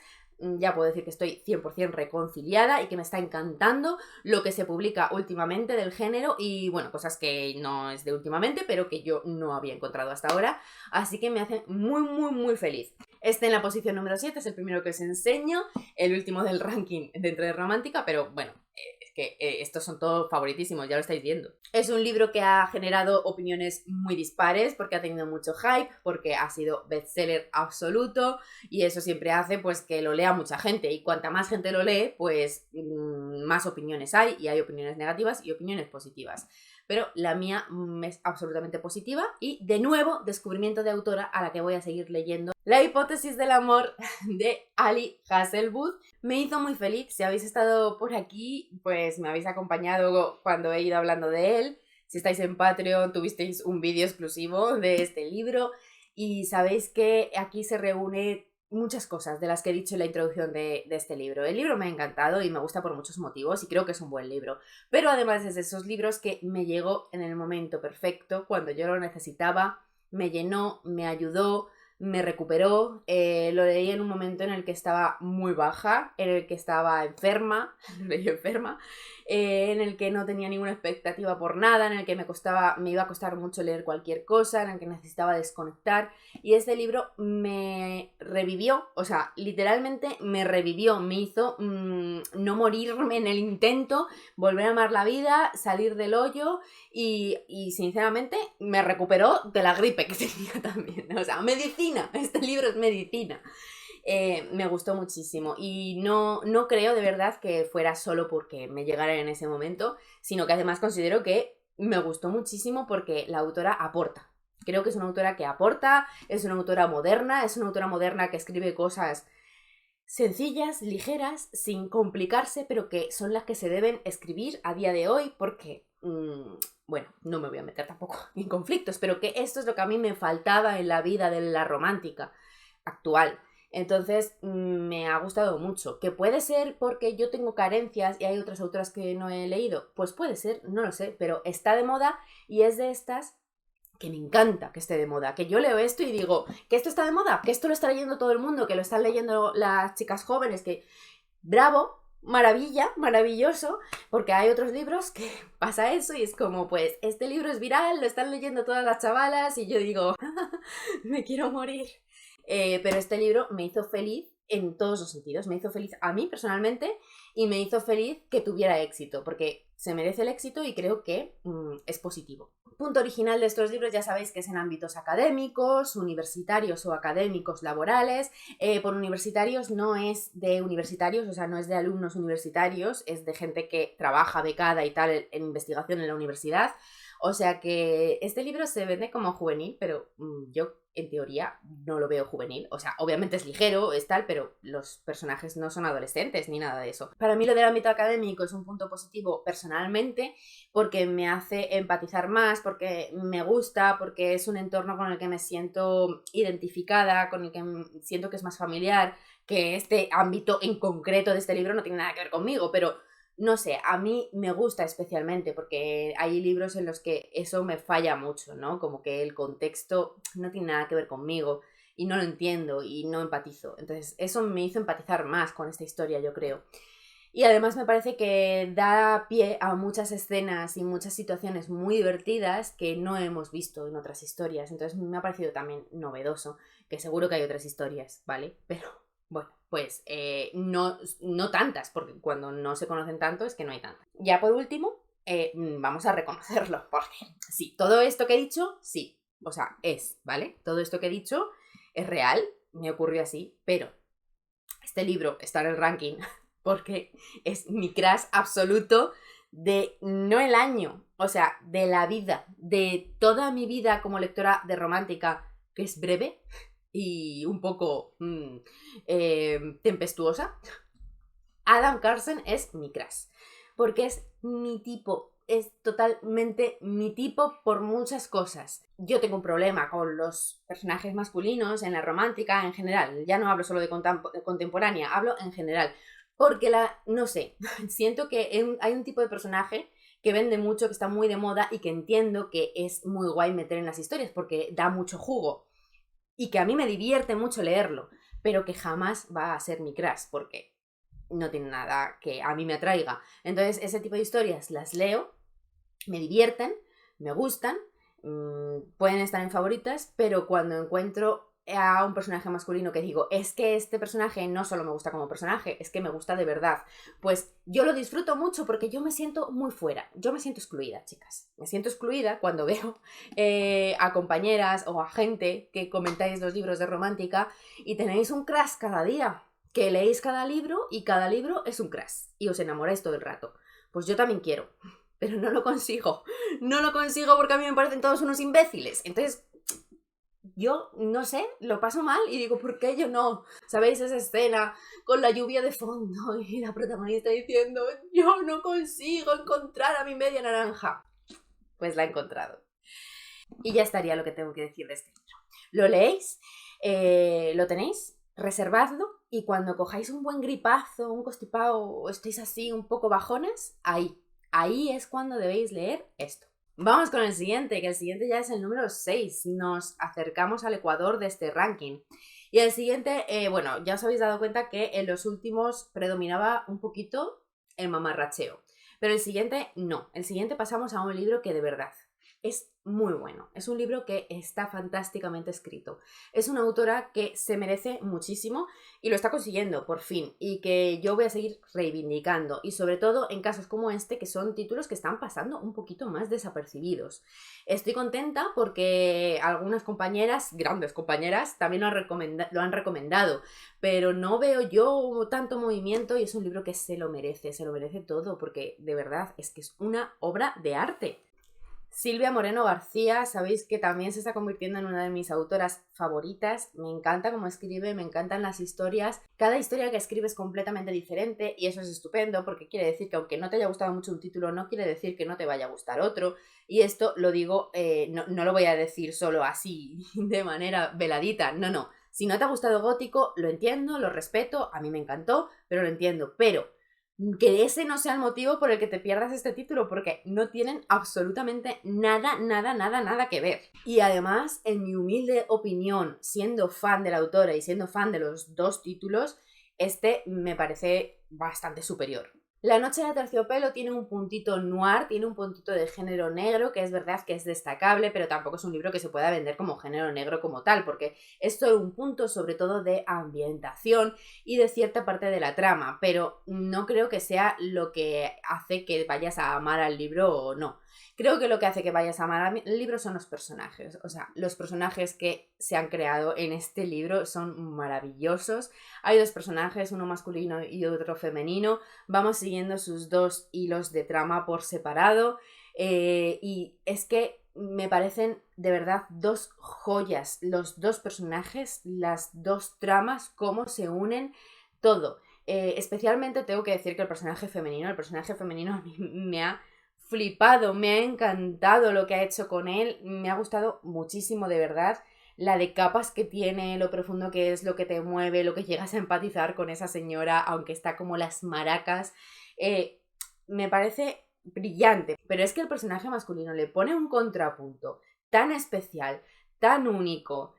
ya puedo decir que estoy 100% reconciliada y que me está encantando lo que se publica últimamente del género y, bueno, cosas que no es de últimamente, pero que yo no había encontrado hasta ahora, así que me hace muy, muy, muy feliz. Este en la posición número 7 es el primero que os enseño, el último del ranking dentro de romántica, pero bueno, es que estos son todos favoritísimos, ya lo estáis viendo. Es un libro que ha generado opiniones muy dispares porque ha tenido mucho hype, porque ha sido bestseller absoluto y eso siempre hace pues que lo lea mucha gente y cuanta más gente lo lee, pues más opiniones hay y hay opiniones negativas y opiniones positivas. Pero la mía es absolutamente positiva y, de nuevo, descubrimiento de autora a la que voy a seguir leyendo. La hipótesis del amor de Ali Hasselwood me hizo muy feliz. Si habéis estado por aquí, pues me habéis acompañado cuando he ido hablando de él. Si estáis en Patreon, tuvisteis un vídeo exclusivo de este libro y sabéis que aquí se reúne muchas cosas de las que he dicho en la introducción de este libro. El libro me ha encantado y me gusta por muchos motivos y creo que es un buen libro, pero además es de esos libros que me llegó en el momento perfecto, cuando yo lo necesitaba, me llenó, me ayudó, me recuperó. Lo leí en un momento en el que estaba muy baja, en el que estaba enferma, lo leí enferma, en el que no tenía ninguna expectativa por nada, en el que me iba a costar mucho leer cualquier cosa, en el que necesitaba desconectar, y este libro me revivió, o sea, literalmente me revivió, me hizo no morirme en el intento, volver a amar la vida, salir del hoyo y sinceramente me recuperó de la gripe que tenía también, o sea, medicina, este libro es medicina. Me gustó muchísimo y no creo de verdad que fuera solo porque me llegara en ese momento, sino que además considero que me gustó muchísimo porque la autora aporta. Creo que es una autora que aporta, es una autora moderna que escribe cosas sencillas, ligeras, sin complicarse, pero que son las que se deben escribir a día de hoy porque, bueno, no me voy a meter tampoco en conflictos, pero que esto es lo que a mí me faltaba en la vida de la romántica actual. Entonces me ha gustado mucho. ¿Que puede ser porque yo tengo carencias y hay otras autoras que no he leído? Pues puede ser, no lo sé, pero está de moda y es de estas que me encanta que esté de moda, que yo leo esto y digo, que esto está de moda, que esto lo está leyendo todo el mundo, que lo están leyendo las chicas jóvenes, que bravo, maravilla, maravilloso, porque hay otros libros que pasa eso y es como, pues, este libro es viral, lo están leyendo todas las chavalas y yo digo, me quiero morir. Pero este libro me hizo feliz en todos los sentidos. Me hizo feliz a mí personalmente y me hizo feliz que tuviera éxito, porque se merece el éxito y creo que es positivo. Punto original de estos libros ya sabéis que es en ámbitos académicos, universitarios o académicos laborales. Por universitarios no es de universitarios, o sea, no es de alumnos universitarios, es de gente que trabaja becada y tal en investigación en la universidad. O sea que este libro se vende como juvenil, pero yo en teoría no lo veo juvenil. O sea, obviamente es ligero, es tal, pero los personajes no son adolescentes ni nada de eso. Para mí lo del ámbito académico es un punto positivo personalmente porque me hace empatizar más, porque me gusta, porque es un entorno con el que me siento identificada, con el que siento que es más familiar, que este ámbito en concreto de este libro no tiene nada que ver conmigo, pero no sé, a mí me gusta especialmente porque hay libros en los que eso me falla mucho, ¿no? Como que el contexto no tiene nada que ver conmigo y no lo entiendo y no empatizo. Entonces eso me hizo empatizar más con esta historia, yo creo. Y además me parece que da pie a muchas escenas y muchas situaciones muy divertidas que no hemos visto en otras historias. Entonces me ha parecido también novedoso, que seguro que hay otras historias, ¿vale? Pero bueno, pues no tantas, porque cuando no se conocen tanto es que no hay tantas. Ya por último, vamos a reconocerlo, porque sí, todo esto que he dicho, sí, o sea, es, ¿vale? Todo esto que he dicho es real, me ocurrió así, pero este libro está en el ranking porque es mi crush absoluto de, no el año, o sea, de la vida, de toda mi vida como lectora de romántica, que es breve y un poco tempestuosa. Adam Carson es mi crush, porque es mi tipo, es totalmente mi tipo por muchas cosas. Yo tengo un problema con los personajes masculinos en la romántica en general, ya no hablo solo de contemporánea, hablo en general, porque no sé, siento que hay un tipo de personaje que vende mucho, que está muy de moda y que entiendo que es muy guay meter en las historias porque da mucho jugo y que a mí me divierte mucho leerlo. pero que jamás va a ser mi crush, porque no tiene nada que a mí me atraiga. Entonces, ese tipo de historias las leo, me divierten, me gustan, pueden estar en favoritas, pero cuando encuentro a un personaje masculino que digo, es que este personaje no solo me gusta como personaje, es que me gusta de verdad, pues yo lo disfruto mucho porque yo me siento muy fuera, yo me siento excluida, chicas, me siento excluida cuando veo a compañeras o a gente que comentáis los libros de romántica y tenéis un crush cada día, que leéis cada libro y cada libro es un crush y os enamoráis todo el rato. Pues yo también quiero, pero no lo consigo. No lo consigo porque a mí me parecen todos unos imbéciles. Entonces, yo, no sé, lo paso mal y digo, ¿por qué yo no? ¿Sabéis esa escena con la lluvia de fondo y la protagonista diciendo, yo no consigo encontrar a mi media naranja? Pues la he encontrado. Y ya estaría lo que tengo que decir de este libro. ¿Lo leéis? ¿Lo tenéis? Reservadlo y cuando cojáis un buen gripazo, un constipado o estéis así un poco bajones, ahí es cuando debéis leer esto. Vamos con el siguiente, que el siguiente ya es el número 6. Nos acercamos al ecuador de este ranking. Y el siguiente, bueno, ya os habéis dado cuenta que en los últimos predominaba un poquito el mamarracheo. Pero el siguiente no. El siguiente pasamos a un libro que de verdad es muy bueno. Es un libro que está fantásticamente escrito. Es una autora que se merece muchísimo y lo está consiguiendo, por fin. Y que yo voy a seguir reivindicando. Y sobre todo en casos como este, que son títulos que están pasando un poquito más desapercibidos. Estoy contenta porque algunas compañeras, grandes compañeras, también lo han recomendado. Pero no veo yo tanto movimiento y es un libro que se lo merece todo. Porque de verdad es que es una obra de arte. Silvia Moreno García, sabéis que también se está convirtiendo en una de mis autoras favoritas. Me encanta cómo escribe, me encantan las historias. Cada historia que escribe es completamente diferente y eso es estupendo porque quiere decir que aunque no te haya gustado mucho un título, no quiere decir que no te vaya a gustar otro. Y esto lo digo, no lo voy a decir solo así, de manera veladita, no. Si no te ha gustado Gótico, lo entiendo, lo respeto, a mí me encantó, pero lo entiendo. Pero que ese no sea el motivo por el que te pierdas este título, porque no tienen absolutamente nada que ver. Y además, en mi humilde opinión, siendo fan de la autora y siendo fan de los dos títulos, este me parece bastante superior. La noche de Terciopelo tiene un puntito noir, tiene un puntito de género negro, que es verdad que es destacable, pero tampoco es un libro que se pueda vender como género negro como tal, porque es todo un punto sobre todo de ambientación y de cierta parte de la trama, pero no creo que sea lo que hace que vayas a amar al libro o no. Creo que lo que hace que vayas a amar al libro son los personajes, o sea, los personajes que se han creado en este libro son maravillosos. Hay dos personajes, uno masculino y otro femenino, vamos siguiendo sus dos hilos de trama por separado y es que me parecen de verdad dos joyas, los dos personajes, las dos tramas, cómo se unen, todo. Especialmente tengo que decir que el personaje femenino a mí me ha flipado, me ha encantado lo que ha hecho con él, me ha gustado muchísimo de verdad. La de capas que tiene, lo profundo que es, lo que te mueve, lo que llegas a empatizar con esa señora, aunque está como las maracas, me parece brillante. Pero es que el personaje masculino le pone un contrapunto tan especial, tan único,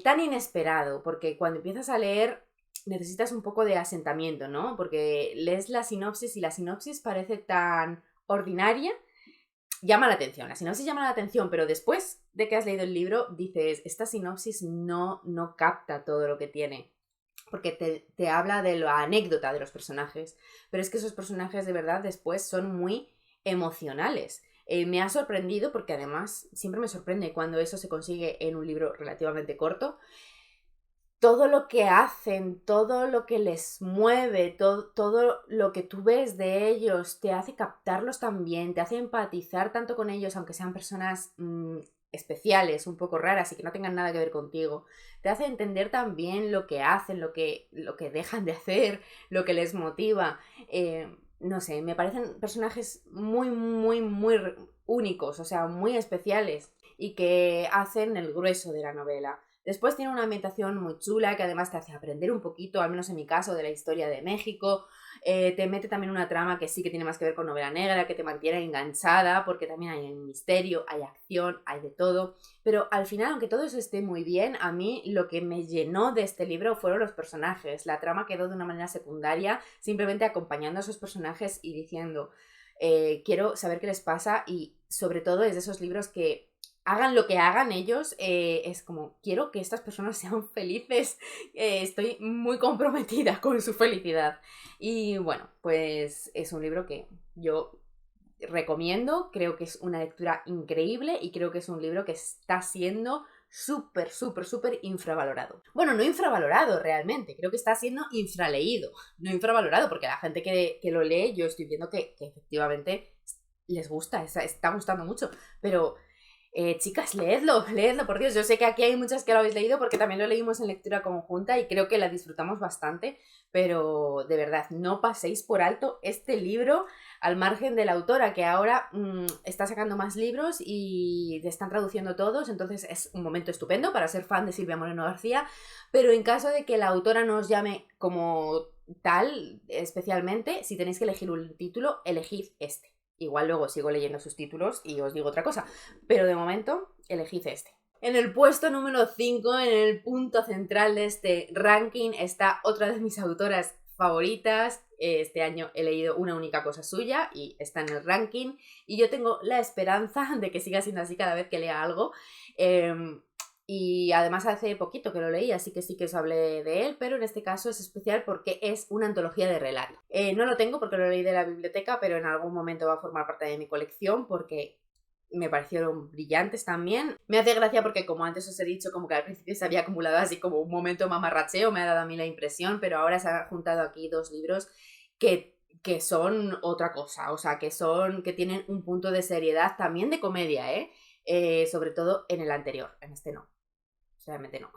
tan inesperado, porque cuando empiezas a leer necesitas un poco de asentamiento, ¿no? Porque lees la sinopsis y la sinopsis parece tan ordinaria, llama la atención. La sinopsis llama la atención, pero después de que has leído el libro dices, esta sinopsis no capta todo lo que tiene, porque te habla de la anécdota de los personajes, pero es que esos personajes de verdad después son muy emocionales. Me ha sorprendido porque además siempre me sorprende cuando eso se consigue en un libro relativamente corto. Todo lo que hacen, todo lo que les mueve, todo lo que tú ves de ellos, te hace captarlos también, te hace empatizar tanto con ellos, aunque sean personas especiales, un poco raras y que no tengan nada que ver contigo. Te hace entender también lo que hacen, lo que dejan de hacer, lo que les motiva. No sé, me parecen personajes muy únicos, o sea, muy especiales y que hacen el grueso de la novela. Después tiene una ambientación muy chula que además te hace aprender un poquito, al menos en mi caso, de la historia de México. Te mete también una trama que sí que tiene más que ver con novela negra, que te mantiene enganchada, porque también hay un misterio, hay acción, hay de todo. Pero al final, aunque todo eso esté muy bien, a mí lo que me llenó de este libro fueron los personajes. La trama quedó de una manera secundaria, simplemente acompañando a esos personajes y diciendo, quiero saber qué les pasa, y sobre todo es de esos libros que hagan lo que hagan ellos, es como, quiero que estas personas sean felices, estoy muy comprometida con su felicidad. Y bueno, pues es un libro que yo recomiendo, creo que es una lectura increíble y creo que es un libro que está siendo súper, súper, súper infravalorado. Bueno, no infravalorado realmente, creo que está siendo infraleído, no infravalorado, porque la gente que lo lee, yo estoy viendo que efectivamente les gusta, está gustando mucho, pero chicas, leedlo, por Dios. Yo sé que aquí hay muchas que lo habéis leído porque también lo leímos en lectura conjunta y creo que la disfrutamos bastante, pero de verdad, no paséis por alto este libro, al margen de la autora, que ahora está sacando más libros y te están traduciendo todos, entonces es un momento estupendo para ser fan de Silvia Moreno García, pero en caso de que la autora no os llame como tal, especialmente, si tenéis que elegir un título, elegid este. Igual luego sigo leyendo sus títulos y os digo otra cosa, pero de momento elegid este. En el puesto número 5, en el punto central de este ranking, está otra de mis autoras favoritas. Este año he leído una única cosa suya y está en el ranking, y yo tengo la esperanza de que siga siendo así cada vez que lea algo. Y además hace poquito que lo leí, así que sí que os hablé de él, pero en este caso es especial porque es una antología de relato. No lo tengo porque lo leí de la biblioteca, pero en algún momento va a formar parte de mi colección porque me parecieron brillantes también. Me hace gracia porque, como antes os he dicho, como que al principio se había acumulado así como un momento mamarracheo, me ha dado a mí la impresión, pero ahora se han juntado aquí dos libros que son otra cosa, o sea, que tienen un punto de seriedad, también de comedia, sobre todo en el anterior, en este no. Realmente no,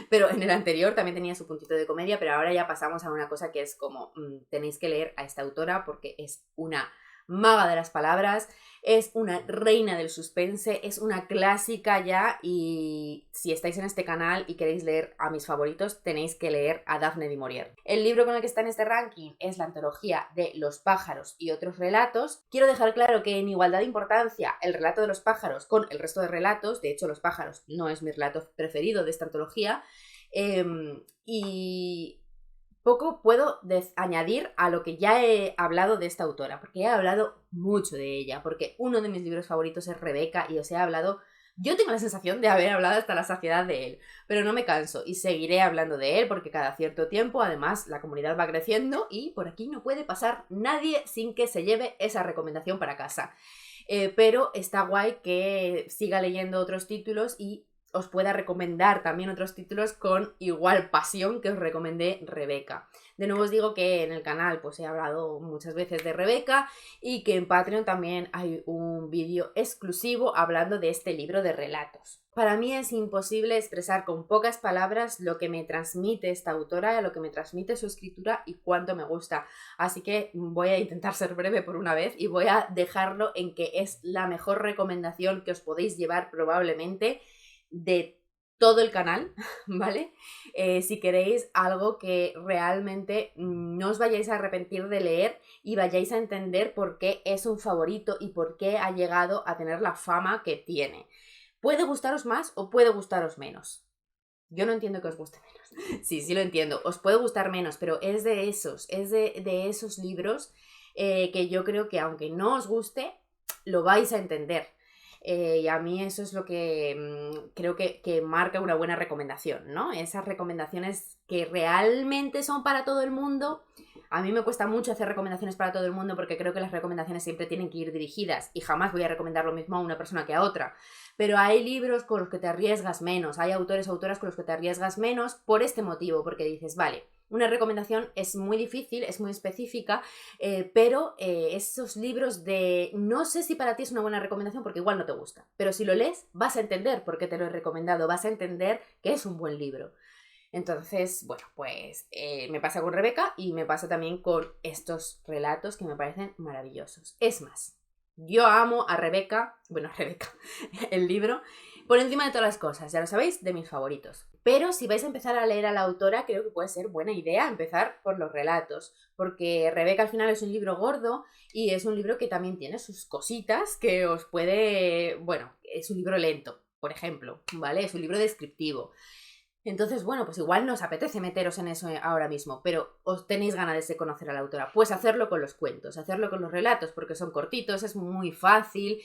pero en el anterior también tenía su puntito de comedia, pero ahora ya pasamos a una cosa que es como, tenéis que leer a esta autora porque es una maga de las palabras, es una reina del suspense, es una clásica ya, y si estáis en este canal y queréis leer a mis favoritos, tenéis que leer a Daphne du Maurier. El libro con el que está en este ranking es la antología de Los pájaros y otros relatos. Quiero dejar claro que en igualdad de importancia el relato de los pájaros con el resto de relatos, de hecho Los pájaros no es mi relato preferido de esta antología, y poco puedo añadir a lo que ya he hablado de esta autora, porque he hablado mucho de ella, porque uno de mis libros favoritos es Rebeca y os he hablado, yo tengo la sensación de haber hablado hasta la saciedad de él, pero no me canso y seguiré hablando de él porque cada cierto tiempo, además, la comunidad va creciendo y por aquí no puede pasar nadie sin que se lleve esa recomendación para casa. Pero está guay que siga leyendo otros títulos y os pueda recomendar también otros títulos con igual pasión que os recomendé Rebeca. De nuevo os digo que en el canal pues he hablado muchas veces de Rebeca y que en Patreon también hay un vídeo exclusivo hablando de este libro de relatos. Para mí es imposible expresar con pocas palabras lo que me transmite esta autora, lo que me transmite su escritura y cuánto me gusta. Así que voy a intentar ser breve por una vez y voy a dejarlo en que es la mejor recomendación que os podéis llevar probablemente de todo el canal, ¿vale? Si queréis algo que realmente no os vayáis a arrepentir de leer y vayáis a entender por qué es un favorito y por qué ha llegado a tener la fama que tiene. Puede gustaros más o puede gustaros menos. Yo no entiendo que os guste menos. Sí lo entiendo. Os puede gustar menos, pero es de esos libros que yo creo que aunque no os guste, lo vais a entender. Y a mí eso es lo que creo que marca una buena recomendación, ¿no? Esas recomendaciones que realmente son para todo el mundo. A mí me cuesta mucho hacer recomendaciones para todo el mundo porque creo que las recomendaciones siempre tienen que ir dirigidas y jamás voy a recomendar lo mismo a una persona que a otra. Pero hay libros con los que te arriesgas menos, hay autores o autoras con los que te arriesgas menos por este motivo, porque dices, vale, una recomendación es muy difícil, es muy específica, pero esos libros de no sé si para ti es una buena recomendación porque igual no te gusta, pero si lo lees vas a entender por qué te lo he recomendado, vas a entender que es un buen libro. Entonces, bueno, pues me pasa con Rebeca y me pasa también con estos relatos que me parecen maravillosos. Es más, yo amo a Rebeca, el libro, Por encima de todas las cosas, ya lo sabéis, de mis favoritos. Pero si vais a empezar a leer a la autora, creo que puede ser buena idea empezar por los relatos, porque Rebeca al final es un libro gordo y es un libro que también tiene sus cositas que os puede... Bueno, es un libro lento, por ejemplo, ¿vale? Es un libro descriptivo. Entonces, bueno, pues igual no os apetece meteros en eso ahora mismo, pero os tenéis ganas de conocer a la autora. Pues hacerlo con los cuentos, hacerlo con los relatos, porque son cortitos, es muy fácil,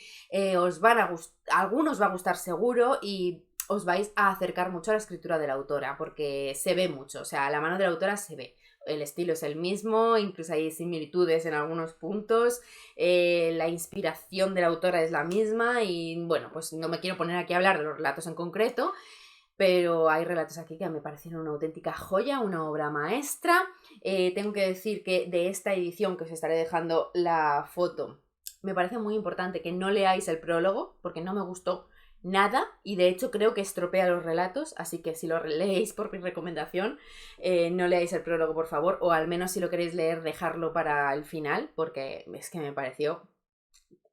os van a algunos va a gustar seguro y os vais a acercar mucho a la escritura de la autora, porque se ve mucho, o sea, la mano de la autora se ve. El estilo es el mismo, incluso hay similitudes en algunos puntos, la inspiración de la autora es la misma y, bueno, pues no me quiero poner aquí a hablar de los relatos en concreto, pero hay relatos aquí que me parecieron una auténtica joya, una obra maestra. Tengo que decir que de esta edición, que os estaré dejando la foto, me parece muy importante que no leáis el prólogo, porque no me gustó nada y de hecho creo que estropea los relatos, así que si lo leéis por mi recomendación, no leáis el prólogo, por favor, o al menos si lo queréis leer, dejarlo para el final, porque es que me pareció...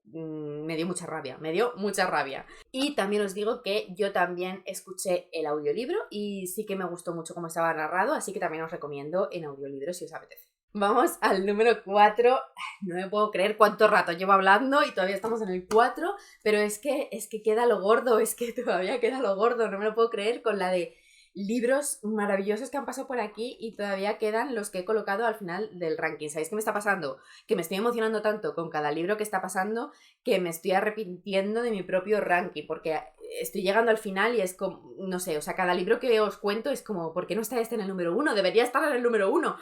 me dio mucha rabia. Y también os digo que yo también escuché el audiolibro y sí que me gustó mucho cómo estaba narrado, así que también os recomiendo en audiolibro si os apetece. Vamos al número 4. No me puedo creer cuánto rato llevo hablando y todavía estamos en el 4, pero es que queda lo gordo, es que todavía queda lo gordo, no me lo puedo creer con la de libros maravillosos que han pasado por aquí y todavía quedan los que he colocado al final del ranking. ¿Sabéis qué me está pasando? Que me estoy emocionando tanto con cada libro que está pasando que me estoy arrepintiendo de mi propio ranking, porque estoy llegando al final y es como, no sé, o sea, cada libro que os cuento es como, ¿por qué no está este en el número 1? Debería estar en el número 1.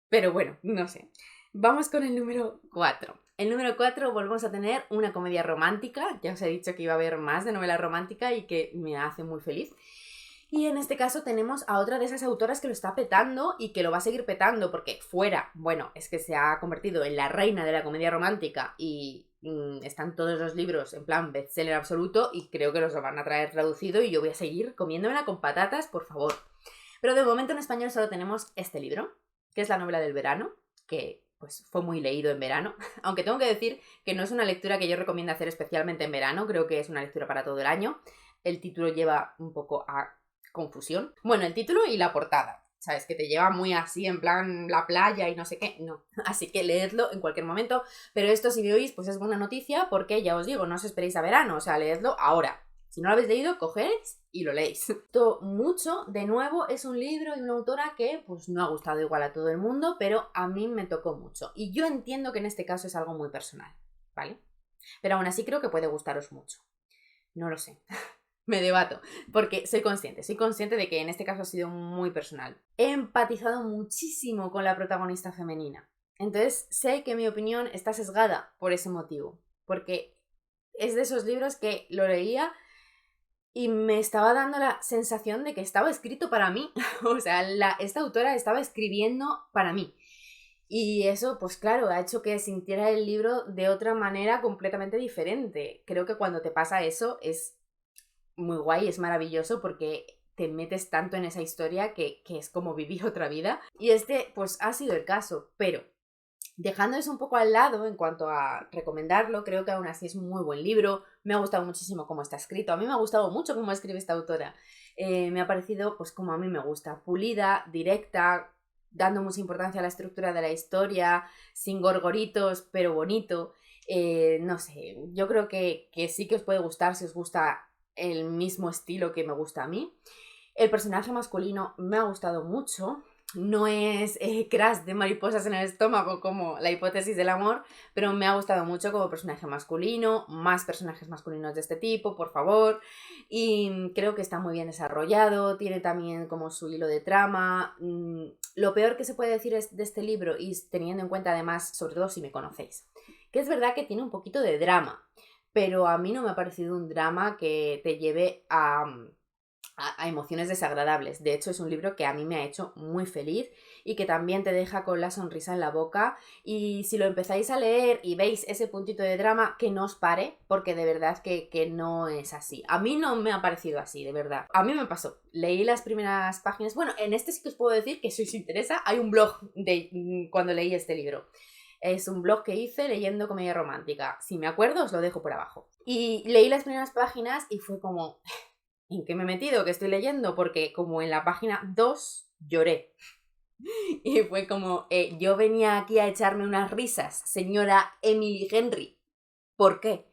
Pero bueno, no sé. Vamos con el número 4. El número 4 volvemos a tener una comedia romántica. Ya os he dicho que iba a haber más de novela romántica y que me hace muy feliz. Y en este caso tenemos a otra de esas autoras que lo está petando y que lo va a seguir petando porque fuera, bueno, es que se ha convertido en la reina de la comedia romántica y están todos los libros en plan bestseller absoluto y creo que los van a traer traducido y yo voy a seguir comiéndomela con patatas, por favor. Pero de momento en español solo tenemos este libro, que es La novela del verano, que pues fue muy leído en verano, aunque tengo que decir que no es una lectura que yo recomiendo hacer especialmente en verano, creo que es una lectura para todo el año. El título lleva un poco a confusión. Bueno, el título y la portada, ¿sabes? Que te lleva muy así, en plan la playa y no sé qué. No, así que leedlo en cualquier momento. Pero esto, si me oís, pues es buena noticia porque, ya os digo, no os esperéis a verano, o sea, leedlo ahora. Si no lo habéis leído, cogéis y lo leéis. Esto mucho, de nuevo, es un libro de una autora que pues no ha gustado igual a todo el mundo, pero a mí me tocó mucho. Y yo entiendo que en este caso es algo muy personal, ¿vale? Pero aún así creo que puede gustaros mucho. No lo sé. Me debato, porque soy consciente de que en este caso ha sido muy personal. He empatizado muchísimo con la protagonista femenina. Entonces sé que mi opinión está sesgada por ese motivo, porque es de esos libros que lo leía y me estaba dando la sensación de que estaba escrito para mí. O sea, esta autora estaba escribiendo para mí. Y eso, pues claro, ha hecho que sintiera el libro de otra manera completamente diferente. Creo que cuando te pasa eso es muy guay, es maravilloso porque te metes tanto en esa historia que es como vivir otra vida. Y este, pues ha sido el caso, pero dejando eso un poco al lado en cuanto a recomendarlo, creo que aún así es un muy buen libro. Me ha gustado muchísimo cómo está escrito. A mí me ha gustado mucho cómo escribe esta autora. Me ha parecido, pues como a mí me gusta, pulida, directa, dando mucha importancia a la estructura de la historia, sin gorgoritos, pero bonito. No sé, yo creo que sí que os puede gustar si os gusta el mismo estilo que me gusta a mí. El personaje masculino me ha gustado mucho. No es crash de mariposas en el estómago como La hipótesis del amor, pero me ha gustado mucho como personaje masculino. Más personajes masculinos de este tipo, por favor. Y creo que está muy bien desarrollado. Tiene también como su hilo de trama. Lo peor que se puede decir es de este libro, y teniendo en cuenta además, sobre todo si me conocéis, que es verdad que tiene un poquito de drama, pero a mí no me ha parecido un drama que te lleve a emociones desagradables. De hecho, es un libro que a mí me ha hecho muy feliz y que también te deja con la sonrisa en la boca. Y si lo empezáis a leer y veis ese puntito de drama, que no os pare, porque de verdad que no es así. A mí no me ha parecido así, de verdad. A mí me pasó. Leí las primeras páginas. Bueno, en este sí que os puedo decir que si os interesa, hay un blog de cuando leí este libro. Es un blog que hice leyendo comedia romántica. Si me acuerdo, os lo dejo por abajo. Y leí las primeras páginas y fue como, ¿en qué me he metido? ¿Qué estoy leyendo? Porque como en la página 2 lloré. Y fue como, yo venía aquí a echarme unas risas, señora Emily Henry. ¿Por qué?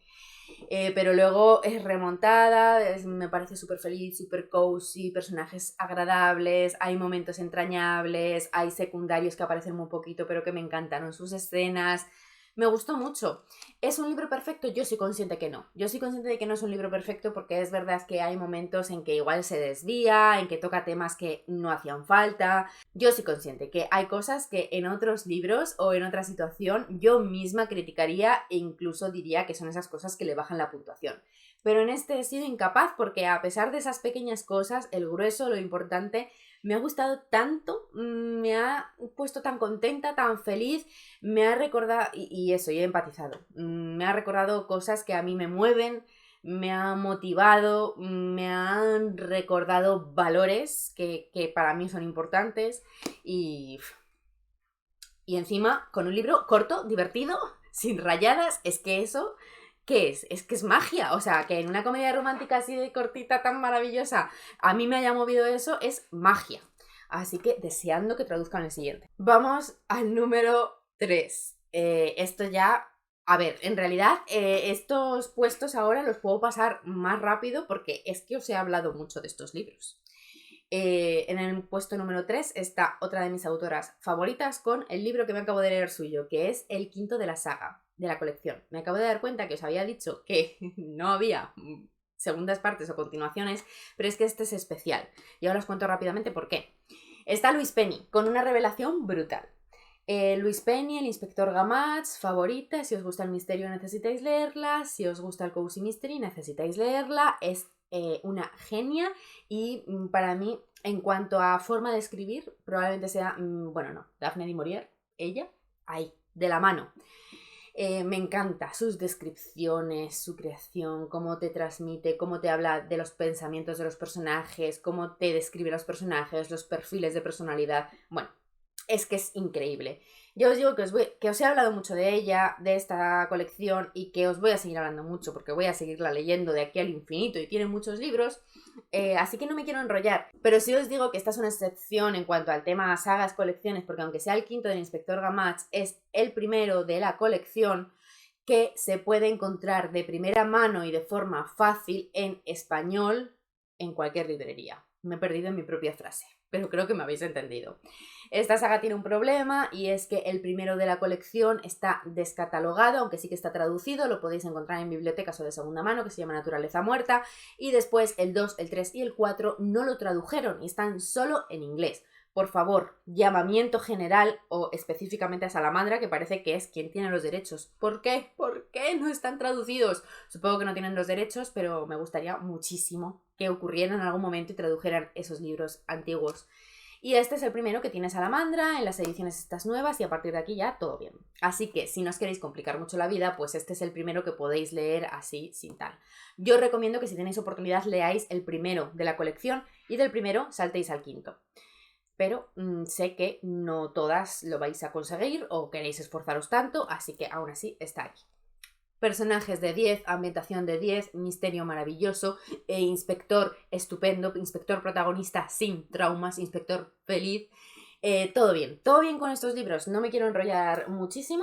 Pero luego es remontada, me parece súper feliz, súper cozy, personajes agradables, hay momentos entrañables, hay secundarios que aparecen muy poquito pero que me encantaron sus escenas. Me gustó mucho. ¿Es un libro perfecto? Yo soy consciente que no. Yo soy consciente de que no es un libro perfecto porque es verdad que hay momentos en que igual se desvía, en que toca temas que no hacían falta. Yo soy consciente que hay cosas que en otros libros o en otra situación yo misma criticaría e incluso diría que son esas cosas que le bajan la puntuación. Pero en este he sido incapaz porque a pesar de esas pequeñas cosas, el grueso, lo importante, me ha gustado tanto, me ha puesto tan contenta, tan feliz, me ha recordado, y eso, y he empatizado, me ha recordado cosas que a mí me mueven, me ha motivado, me han recordado valores que para mí son importantes y encima con un libro corto, divertido, sin rayadas, es que eso... ¿Qué es? Es que es magia, o sea, que en una comedia romántica así de cortita, tan maravillosa, a mí me haya movido eso, es magia. Así que deseando que traduzcan el siguiente. Vamos al número 3. Esto ya... A ver, en realidad estos puestos ahora los puedo pasar más rápido porque es que os he hablado mucho de estos libros. En el puesto número 3 está otra de mis autoras favoritas con el libro que me acabo de leer suyo, que es el quinto de la saga, de la colección. Me acabo de dar cuenta que os había dicho que no había segundas partes o continuaciones, pero es que este es especial. Y ahora os cuento rápidamente por qué. Está Louise Penny, con una revelación brutal. Louise Penny, el inspector Gamatz, favorita. Si os gusta el misterio necesitáis leerla. Si os gusta el cozy mystery necesitáis leerla. Es una genia y para mí, en cuanto a forma de escribir, probablemente sea, bueno, no, Daphne du Maurier, ella, ahí, de la mano. Me encanta sus descripciones, su creación, cómo te transmite, cómo te habla de los pensamientos de los personajes, cómo te describe los personajes, los perfiles de personalidad. Bueno, es que es increíble. Yo os digo que os he hablado mucho de ella, de esta colección, y que os voy a seguir hablando mucho porque voy a seguirla leyendo de aquí al infinito y tiene muchos libros, así que no me quiero enrollar. Pero sí os digo que esta es una excepción en cuanto al tema sagas, colecciones, porque aunque sea el quinto del inspector Gamatz, es el primero de la colección que se puede encontrar de primera mano y de forma fácil en español en cualquier librería. Me he perdido en mi propia frase, pero creo que me habéis entendido. Esta saga tiene un problema y es que el primero de la colección está descatalogado, aunque sí que está traducido, lo podéis encontrar en bibliotecas o de segunda mano, que se llama Naturaleza Muerta, y después el 2, el 3 y el 4 no lo tradujeron y están solo en inglés. Por favor, llamamiento general o específicamente a Salamandra, que parece que es quien tiene los derechos. ¿Por qué? ¿Por qué no están traducidos? Supongo que no tienen los derechos, pero me gustaría muchísimo que ocurriera en algún momento y tradujeran esos libros antiguos. Y este es el primero que tiene Salamandra en las ediciones estas nuevas y a partir de aquí ya todo bien. Así que si no os queréis complicar mucho la vida, pues este es el primero que podéis leer así sin tal. Yo os recomiendo que si tenéis oportunidad leáis el primero de la colección y del primero saltéis al quinto. Pero sé que no todas lo vais a conseguir o queréis esforzaros tanto, así que aún así está aquí. Personajes de 10, ambientación de 10, misterio maravilloso, inspector estupendo, inspector protagonista sin traumas, inspector feliz. Todo bien con estos libros. No me quiero enrollar muchísimo,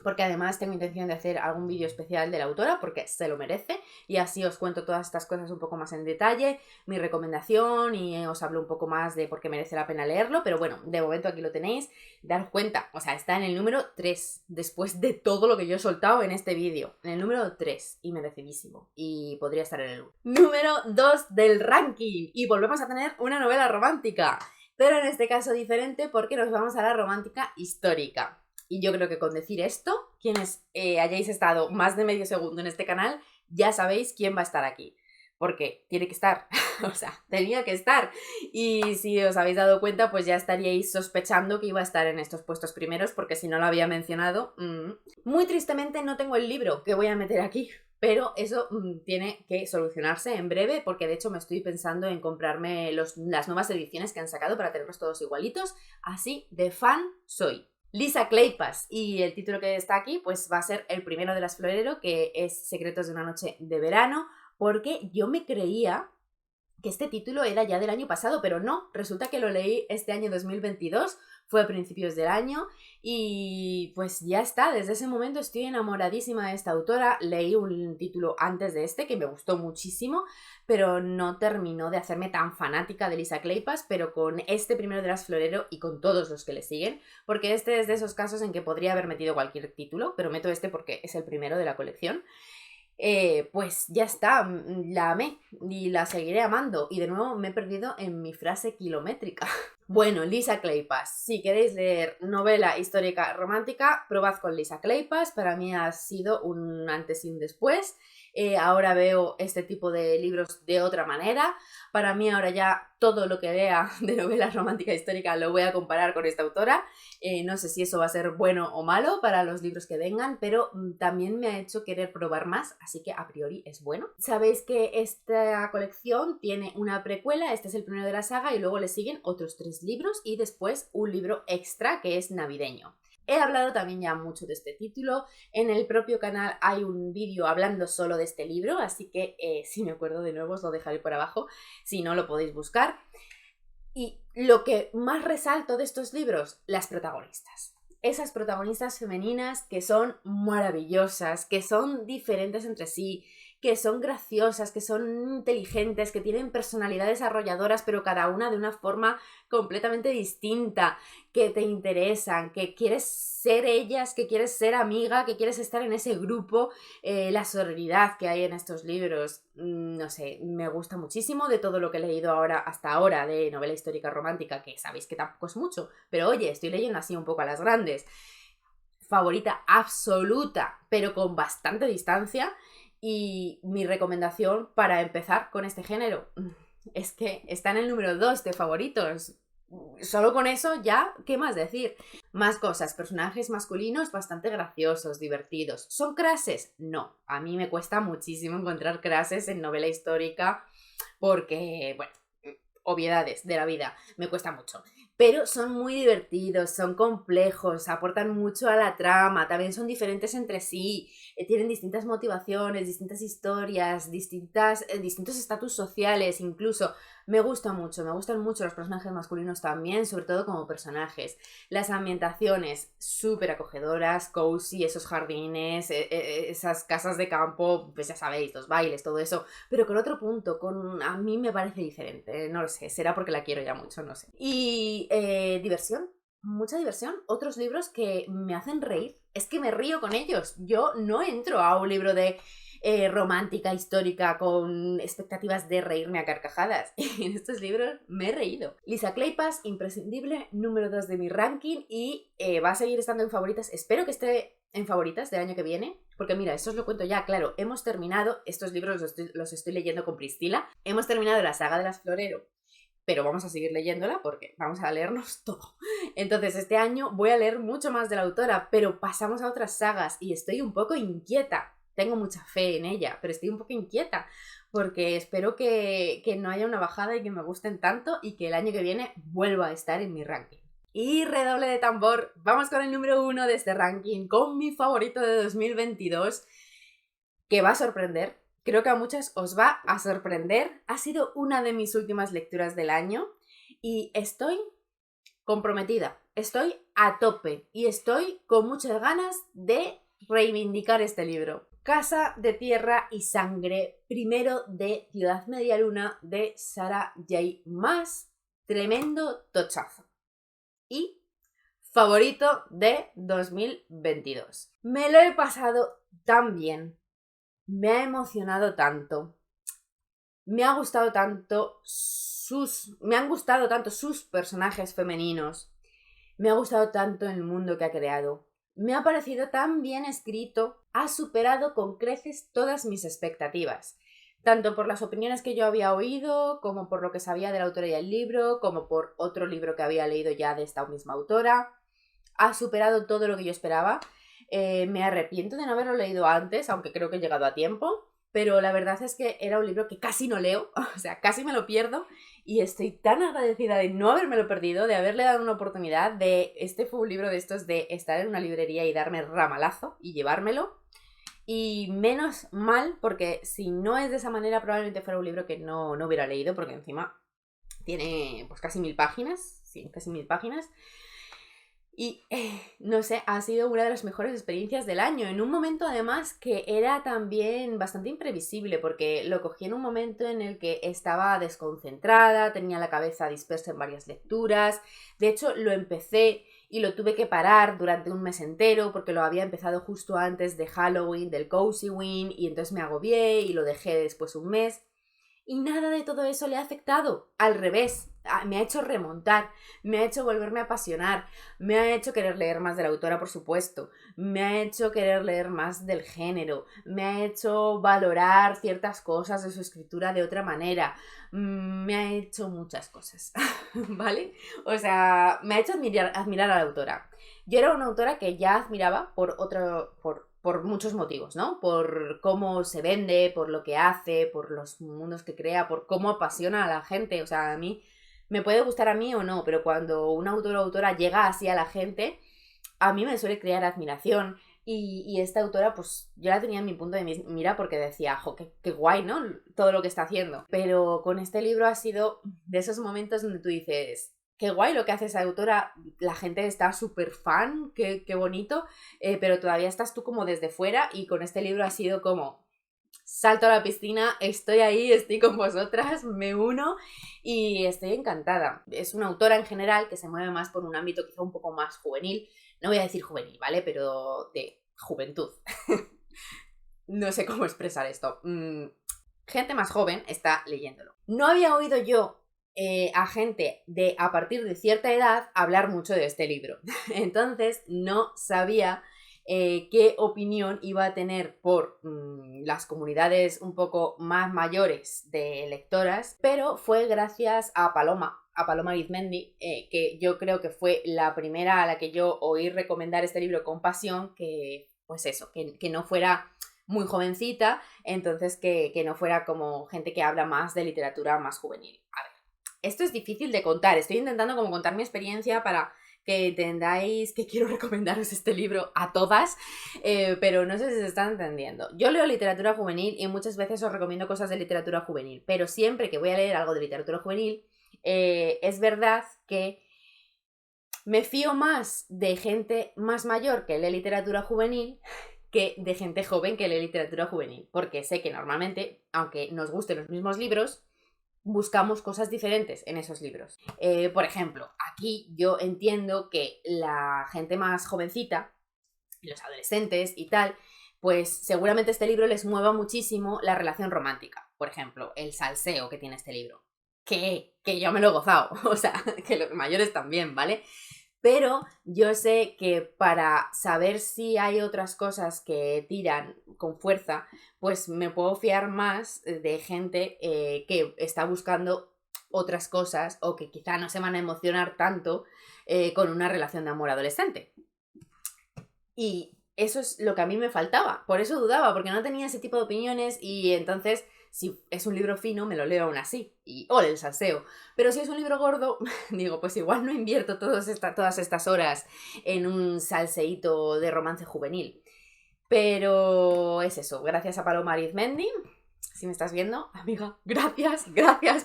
porque además tengo intención de hacer algún vídeo especial de la autora, porque se lo merece, y así os cuento todas estas cosas un poco más en detalle, mi recomendación, y os hablo un poco más de por qué merece la pena leerlo, pero bueno, de momento aquí lo tenéis, daros cuenta, o sea, está en el número 3, después de todo lo que yo he soltado en este vídeo, en el número 3, y merecidísimo, y podría estar en el 1. Número 2 del ranking, y volvemos a tener una novela romántica, pero en este caso diferente porque nos vamos a la romántica histórica. Y yo creo que con decir esto, quienes hayáis estado más de medio segundo en este canal, ya sabéis quién va a estar aquí. Porque tiene que estar, o sea, tenía que estar. Y si os habéis dado cuenta, pues ya estaríais sospechando que iba a estar en estos puestos primeros, porque si no lo había mencionado... Muy tristemente no tengo el libro que voy a meter aquí, pero eso tiene que solucionarse en breve, porque de hecho me estoy pensando en comprarme las nuevas ediciones que han sacado para tenerlos todos igualitos. Así de fan soy. Lisa Kleypas, y el título que está aquí pues va a ser el primero de las Florero, que es Secretos de una noche de verano, porque yo me creía que este título era ya del año pasado, pero no, resulta que lo leí este año 2022, fue a principios del año y pues ya está, desde ese momento estoy enamoradísima de esta autora, leí un título antes de este que me gustó muchísimo, pero no terminó de hacerme tan fanática de Lisa Kleypas, pero con este primero de las Florero y con todos los que le siguen, porque este es de esos casos en que podría haber metido cualquier título, pero meto este porque es el primero de la colección. Pues ya está, la amé y la seguiré amando. Y de nuevo me he perdido en mi frase kilométrica. Bueno, Lisa Kleypas. Si queréis leer novela histórica romántica, probad con Lisa Kleypas. Para mí ha sido un antes y un después. Ahora veo este tipo de libros de otra manera. Para mí ahora ya todo lo que vea de novela romántica histórica lo voy a comparar con esta autora. No sé si eso va a ser bueno o malo para los libros que vengan, pero también me ha hecho querer probar más, así que a priori es bueno. Sabéis que esta colección tiene una precuela, este es el primero de la saga, y luego le siguen otros 3 libros y después un libro extra que es navideño. He hablado también ya mucho de este título, en el propio canal hay un vídeo hablando solo de este libro, así que si me acuerdo de nuevo os lo dejaré por abajo, si no lo podéis buscar. Y lo que más resalto de estos libros, las protagonistas. Esas protagonistas femeninas que son maravillosas, que son diferentes entre sí, que son graciosas, que son inteligentes, que tienen personalidades arrolladoras, pero cada una de una forma completamente distinta, que te interesan, que quieres ser ellas, que quieres ser amiga, que quieres estar en ese grupo. La sororidad que hay en estos libros, no sé, me gusta muchísimo. De todo lo que he leído hasta ahora de novela histórica romántica, que sabéis que tampoco es mucho, pero oye, estoy leyendo así un poco a las grandes. Favorita absoluta, pero con bastante distancia. Y mi recomendación para empezar con este género es que está en el número 2 de favoritos. Solo con eso ya, ¿qué más decir? Más cosas, personajes masculinos bastante graciosos, divertidos. ¿Son crases? No, a mí me cuesta muchísimo encontrar crases en novela histórica porque, bueno, obviedades de la vida, me cuesta mucho. Pero son muy divertidos, son complejos, aportan mucho a la trama, también son diferentes entre sí, tienen distintas motivaciones, distintas historias, distintos estatus sociales incluso. Me gustan mucho los personajes masculinos también, sobre todo como personajes. Las ambientaciones súper acogedoras, cozy, esos jardines, esas casas de campo, pues ya sabéis, los bailes, todo eso, pero con otro punto, a mí me parece diferente, no lo sé, será porque la quiero ya mucho, no sé. Y diversión, mucha diversión, otros libros que me hacen reír, es que me río con ellos, yo no entro a un libro de romántica, histórica, con expectativas de reírme a carcajadas. Y en estos libros me he reído. Lisa Kleypas, imprescindible, número 2 de mi ranking y va a seguir estando en favoritas. Espero que esté en favoritas del año que viene, porque mira, esto os lo cuento ya, claro, hemos terminado, estos libros los estoy leyendo con Priscila, hemos terminado la saga de las Florero, pero vamos a seguir leyéndola porque vamos a leernos todo. Entonces este año voy a leer mucho más de la autora, pero pasamos a otras sagas y estoy un poco inquieta. Tengo mucha fe en ella, pero estoy un poco inquieta porque espero que no haya una bajada y que me gusten tanto y que el año que viene vuelva a estar en mi ranking. Y redoble de tambor, vamos con el número 1 de este ranking, con mi favorito de 2022, que va a sorprender. Creo que a muchas os va a sorprender. Ha sido una de mis últimas lecturas del año y estoy comprometida, estoy a tope y estoy con muchas ganas de reivindicar este libro. Casa de Tierra y Sangre, primero de Ciudad Media Luna, de Sarah J. Maas. Tremendo tochazo. Y favorito de 2022. Me lo he pasado tan bien. Me ha emocionado tanto. Me han gustado tanto sus personajes femeninos. Me ha gustado tanto el mundo que ha creado. Me ha parecido tan bien escrito. Ha superado con creces todas mis expectativas. Tanto por las opiniones que yo había oído, como por lo que sabía de la autora y el libro, como por otro libro que había leído ya de esta misma autora. Ha superado todo lo que yo esperaba. Me arrepiento de no haberlo leído antes, aunque creo que he llegado a tiempo, pero la verdad es que era un libro que casi no leo, o sea, casi me lo pierdo, y estoy tan agradecida de no habérmelo perdido, de haberle dado una oportunidad, este fue un libro de estos de estar en una librería y darme ramalazo y llevármelo. Y menos mal, porque si no es de esa manera, probablemente fuera un libro que no hubiera leído, porque encima tiene pues casi 1000 páginas, sí, casi 1000 páginas. Y no sé, ha sido una de las mejores experiencias del año, en un momento además que era también bastante imprevisible, porque lo cogí en un momento en el que estaba desconcentrada, tenía la cabeza dispersa en varias lecturas. De hecho, lo empecé y lo tuve que parar durante un mes entero, porque lo había empezado justo antes de Halloween, del Cozy Win, y entonces me agobié y lo dejé después un mes. Y nada de todo eso le ha afectado. Al revés, me ha hecho remontar, me ha hecho volverme a apasionar, me ha hecho querer leer más de la autora, por supuesto, me ha hecho querer leer más del género, me ha hecho valorar ciertas cosas de su escritura de otra manera, me ha hecho muchas cosas, ¿vale? O sea, me ha hecho admirar a la autora. Yo era una autora que ya admiraba por muchos motivos, ¿no? Por cómo se vende, por lo que hace, por los mundos que crea, por cómo apasiona a la gente. O sea, a mí me puede gustar a mí o no, pero cuando un autor o autora llega así a la gente, a mí me suele crear admiración. Y esta autora, pues yo la tenía en mi punto de mira porque decía, jo, qué guay, ¿no? Todo lo que está haciendo. Pero con este libro ha sido de esos momentos donde tú dices, qué guay lo que hace esa autora, la gente está súper fan, qué bonito, pero todavía estás tú como desde fuera y con este libro ha sido como, salto a la piscina, estoy ahí, estoy con vosotras, me uno y estoy encantada. Es una autora en general que se mueve más por un ámbito quizá un poco más juvenil, no voy a decir juvenil, ¿vale? Pero de juventud. No sé cómo expresar esto. Gente más joven está leyéndolo. No había oído yo a gente de a partir de cierta edad hablar mucho de este libro. Entonces no sabía qué opinión iba a tener por las comunidades un poco más mayores de lectoras, pero fue gracias a Paloma Arizmendi, que yo creo que fue la primera a la que yo oí recomendar este libro con pasión, que pues eso, que no fuera muy jovencita, entonces que no fuera como gente que habla más de literatura más juvenil. A ver, esto es difícil de contar, estoy intentando como contar mi experiencia para que entendáis que quiero recomendaros este libro a todas, pero no sé si se está entendiendo. Yo leo literatura juvenil y muchas veces os recomiendo cosas de literatura juvenil, pero siempre que voy a leer algo de literatura juvenil, es verdad que me fío más de gente más mayor que lee literatura juvenil que de gente joven que lee literatura juvenil, porque sé que normalmente, aunque nos gusten los mismos libros, buscamos cosas diferentes en esos libros. Por ejemplo, aquí yo entiendo que la gente más jovencita, los adolescentes y tal, pues seguramente este libro les mueva muchísimo la relación romántica. Por ejemplo, el salseo que tiene este libro. Que yo me lo he gozado, o sea, que los mayores también, ¿vale? Pero yo sé que para saber si hay otras cosas que tiran con fuerza, pues me puedo fiar más de gente que está buscando otras cosas o que quizá no se van a emocionar tanto con una relación de amor adolescente. Y eso es lo que a mí me faltaba. Por eso dudaba, porque no tenía ese tipo de opiniones y entonces, si es un libro fino, me lo leo aún así. Y ole el salseo. Pero si es un libro gordo, digo, pues igual no invierto todas estas horas en un salseíto de romance juvenil. Pero es eso, gracias a Paloma Arizmendi. Si me estás viendo, amiga, gracias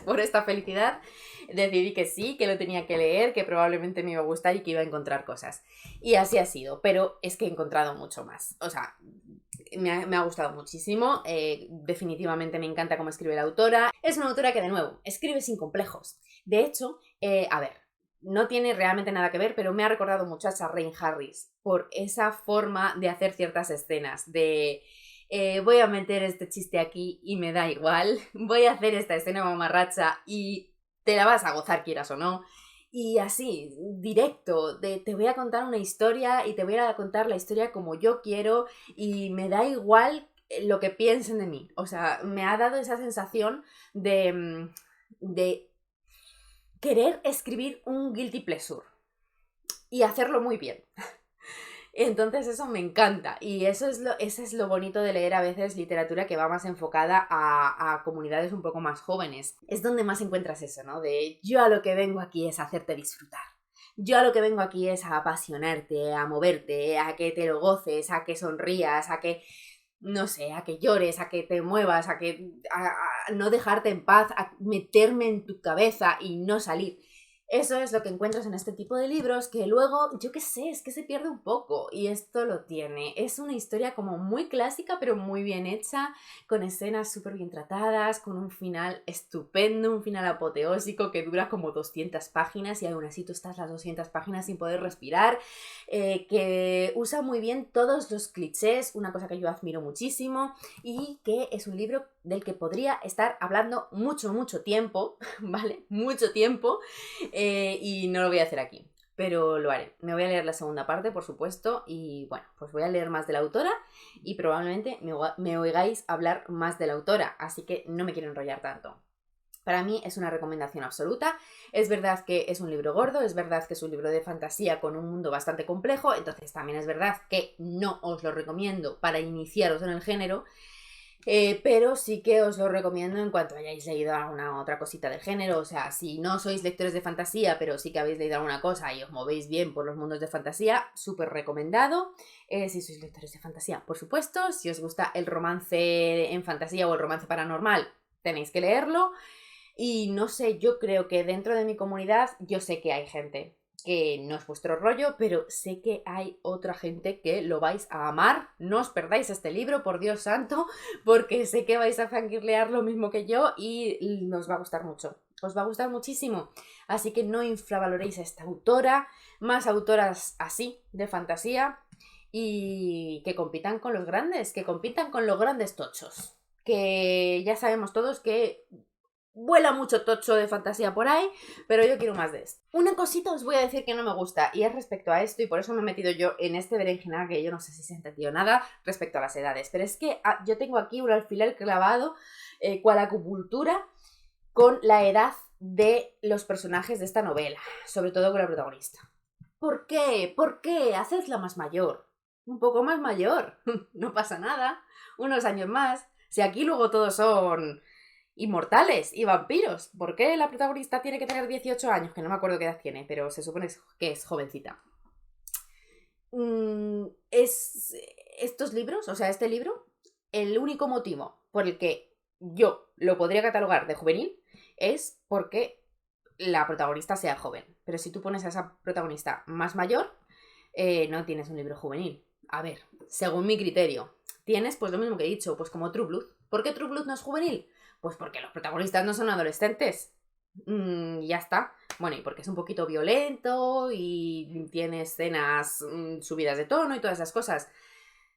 por esta felicidad. Decidí que sí, que lo tenía que leer, que probablemente me iba a gustar y que iba a encontrar cosas. Y así ha sido, pero es que he encontrado mucho más. O sea, me ha gustado muchísimo. Definitivamente me encanta cómo escribe la autora. Es una autora que, de nuevo, escribe sin complejos. De hecho, a ver, no tiene realmente nada que ver, pero me ha recordado mucho a Charlaine Harris por esa forma de hacer ciertas escenas, de voy a meter este chiste aquí y me da igual, voy a hacer esta escena mamarracha y te la vas a gozar quieras o no. Y así, directo, te voy a contar una historia y te voy a contar la historia como yo quiero y me da igual lo que piensen de mí. O sea, me ha dado esa sensación de querer escribir un guilty pleasure y hacerlo muy bien. Entonces eso me encanta y eso es lo bonito de leer a veces literatura que va más enfocada a comunidades un poco más jóvenes. Es donde más encuentras eso, ¿no? De yo a lo que vengo aquí es a hacerte disfrutar. Yo a lo que vengo aquí es a apasionarte, a moverte, a que te lo goces, a que sonrías, a que, no sé, a que llores, a que te muevas, a no dejarte en paz, a meterme en tu cabeza y no salir. Eso es lo que encuentras en este tipo de libros que luego, yo qué sé, es que se pierde un poco y esto lo tiene. Es una historia como muy clásica pero muy bien hecha, con escenas súper bien tratadas, con un final estupendo, un final apoteósico que dura como 200 páginas y aún así tú estás las 200 páginas sin poder respirar, que usa muy bien todos los clichés, una cosa que yo admiro muchísimo y que es un libro del que podría estar hablando mucho tiempo, ¿vale? Mucho tiempo. Y no lo voy a hacer aquí, pero lo haré. Me voy a leer la segunda parte, por supuesto, y bueno, pues voy a leer más de la autora y probablemente me oigáis hablar más de la autora, así que no me quiero enrollar tanto. Para mí es una recomendación absoluta. Es verdad que es un libro gordo, es verdad que es un libro de fantasía con un mundo bastante complejo, entonces también es verdad que no os lo recomiendo para iniciaros en el género, pero sí que os lo recomiendo en cuanto hayáis leído alguna otra cosita del género. O sea, si no sois lectores de fantasía, pero sí que habéis leído alguna cosa y os movéis bien por los mundos de fantasía, súper recomendado. Si sois lectores de fantasía, por supuesto. Si os gusta el romance en fantasía o el romance paranormal, tenéis que leerlo. Y no sé, yo creo que dentro de mi comunidad, yo sé que hay gente que no es vuestro rollo, pero sé que hay otra gente que lo vais a amar. No os perdáis este libro, por Dios santo, porque sé que vais a fangirlear lo mismo que yo y nos va a gustar mucho. Os va a gustar muchísimo. Así que no infravaloréis a esta autora, más autoras así, de fantasía, y que compitan con los grandes, que compitan con los grandes tochos. Que ya sabemos todos que vuela mucho tocho de fantasía por ahí, pero yo quiero más de esto. Una cosita os voy a decir que no me gusta, y es respecto a esto, y por eso me he metido yo en este berenjenal, que yo no sé si se ha entendido nada respecto a las edades, pero es que yo tengo aquí un alfiler clavado, cual acupuntura, con la edad de los personajes de esta novela, sobre todo con la protagonista. ¿Por qué? ¿Por qué? Hacedla más mayor. Un poco más mayor. No pasa nada. Unos años más. Si aquí luego todos son inmortales y vampiros. ¿Por qué la protagonista tiene que tener 18 años? Que no me acuerdo qué edad tiene, pero se supone que es jovencita. Estos libros, o sea, este libro, el único motivo por el que yo lo podría catalogar de juvenil es porque la protagonista sea joven. Pero si tú pones a esa protagonista más mayor, no tienes un libro juvenil. A ver, según mi criterio, tienes pues lo mismo que he dicho, pues como True Blood. ¿Por qué True Blood no es juvenil? Pues porque los protagonistas no son adolescentes. Ya está. Bueno, y porque es un poquito violento y tiene escenas subidas de tono y todas esas cosas.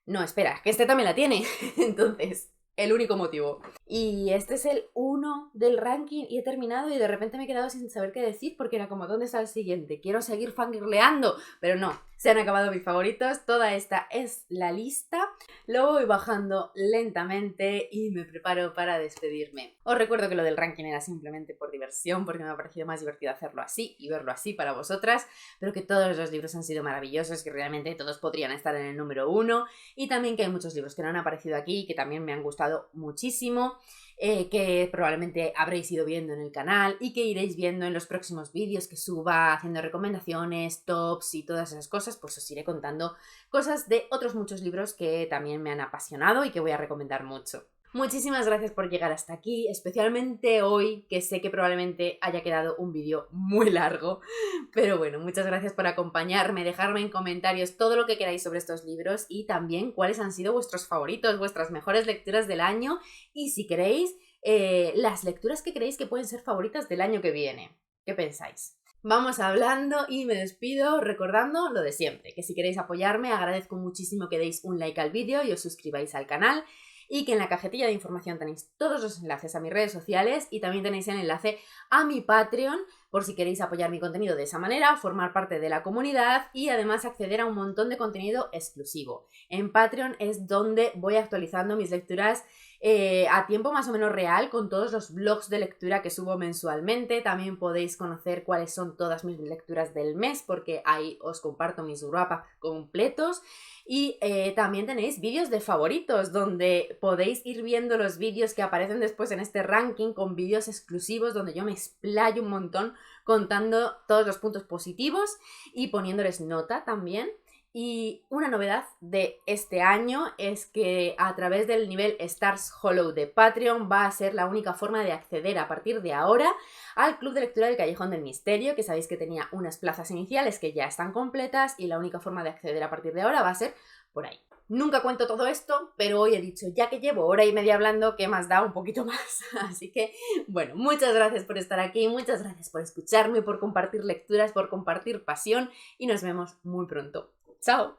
No, espera, que este también la tiene. Entonces, el único motivo. Y este es el 1 del ranking y he terminado y de repente me he quedado sin saber qué decir porque era como, ¿dónde está el siguiente? Quiero seguir fangirleando, pero no, se han acabado mis favoritos, toda esta es la lista. Lo voy bajando lentamente y me preparo para despedirme. Os recuerdo que lo del ranking era simplemente por diversión, porque me ha parecido más divertido hacerlo así y verlo así para vosotras, pero que todos los libros han sido maravillosos, que realmente todos podrían estar en el número 1 y también que hay muchos libros que no han aparecido aquí y que también me han gustado muchísimo. Que probablemente habréis ido viendo en el canal y que iréis viendo en los próximos vídeos que suba haciendo recomendaciones, tops y todas esas cosas, pues os iré contando cosas de otros muchos libros que también me han apasionado y que voy a recomendar mucho. Muchísimas gracias por llegar hasta aquí, especialmente hoy, que sé que probablemente haya quedado un vídeo muy largo, pero bueno, muchas gracias por acompañarme, dejarme en comentarios todo lo que queráis sobre estos libros y también cuáles han sido vuestros favoritos, vuestras mejores lecturas del año y si queréis, las lecturas que creéis que pueden ser favoritas del año que viene. ¿Qué pensáis? Vamos hablando y me despido recordando lo de siempre, que si queréis apoyarme agradezco muchísimo que deis un like al vídeo y os suscribáis al canal y que en la cajetilla de información tenéis todos los enlaces a mis redes sociales y también tenéis el enlace a mi Patreon por si queréis apoyar mi contenido de esa manera, formar parte de la comunidad y además acceder a un montón de contenido exclusivo. En Patreon es donde voy actualizando mis lecturas a tiempo más o menos real, con todos los blogs de lectura que subo mensualmente. También podéis conocer cuáles son todas mis lecturas del mes, porque ahí os comparto mis wrap-up completos. Y también tenéis vídeos de favoritos, donde podéis ir viendo los vídeos que aparecen después en este ranking, con vídeos exclusivos donde yo me explayo un montón contando todos los puntos positivos y poniéndoles nota también. Y una novedad de este año es que a través del nivel Stars Hollow de Patreon va a ser la única forma de acceder a partir de ahora al Club de Lectura del Callejón del Misterio, que sabéis que tenía unas plazas iniciales que ya están completas y la única forma de acceder a partir de ahora va a ser por ahí. Nunca cuento todo esto, pero hoy he dicho, ya que llevo hora y media hablando, ¿qué más da? Un poquito más. Así que, bueno, muchas gracias por estar aquí, muchas gracias por escucharme, por compartir lecturas, por compartir pasión y nos vemos muy pronto. ¡Chao!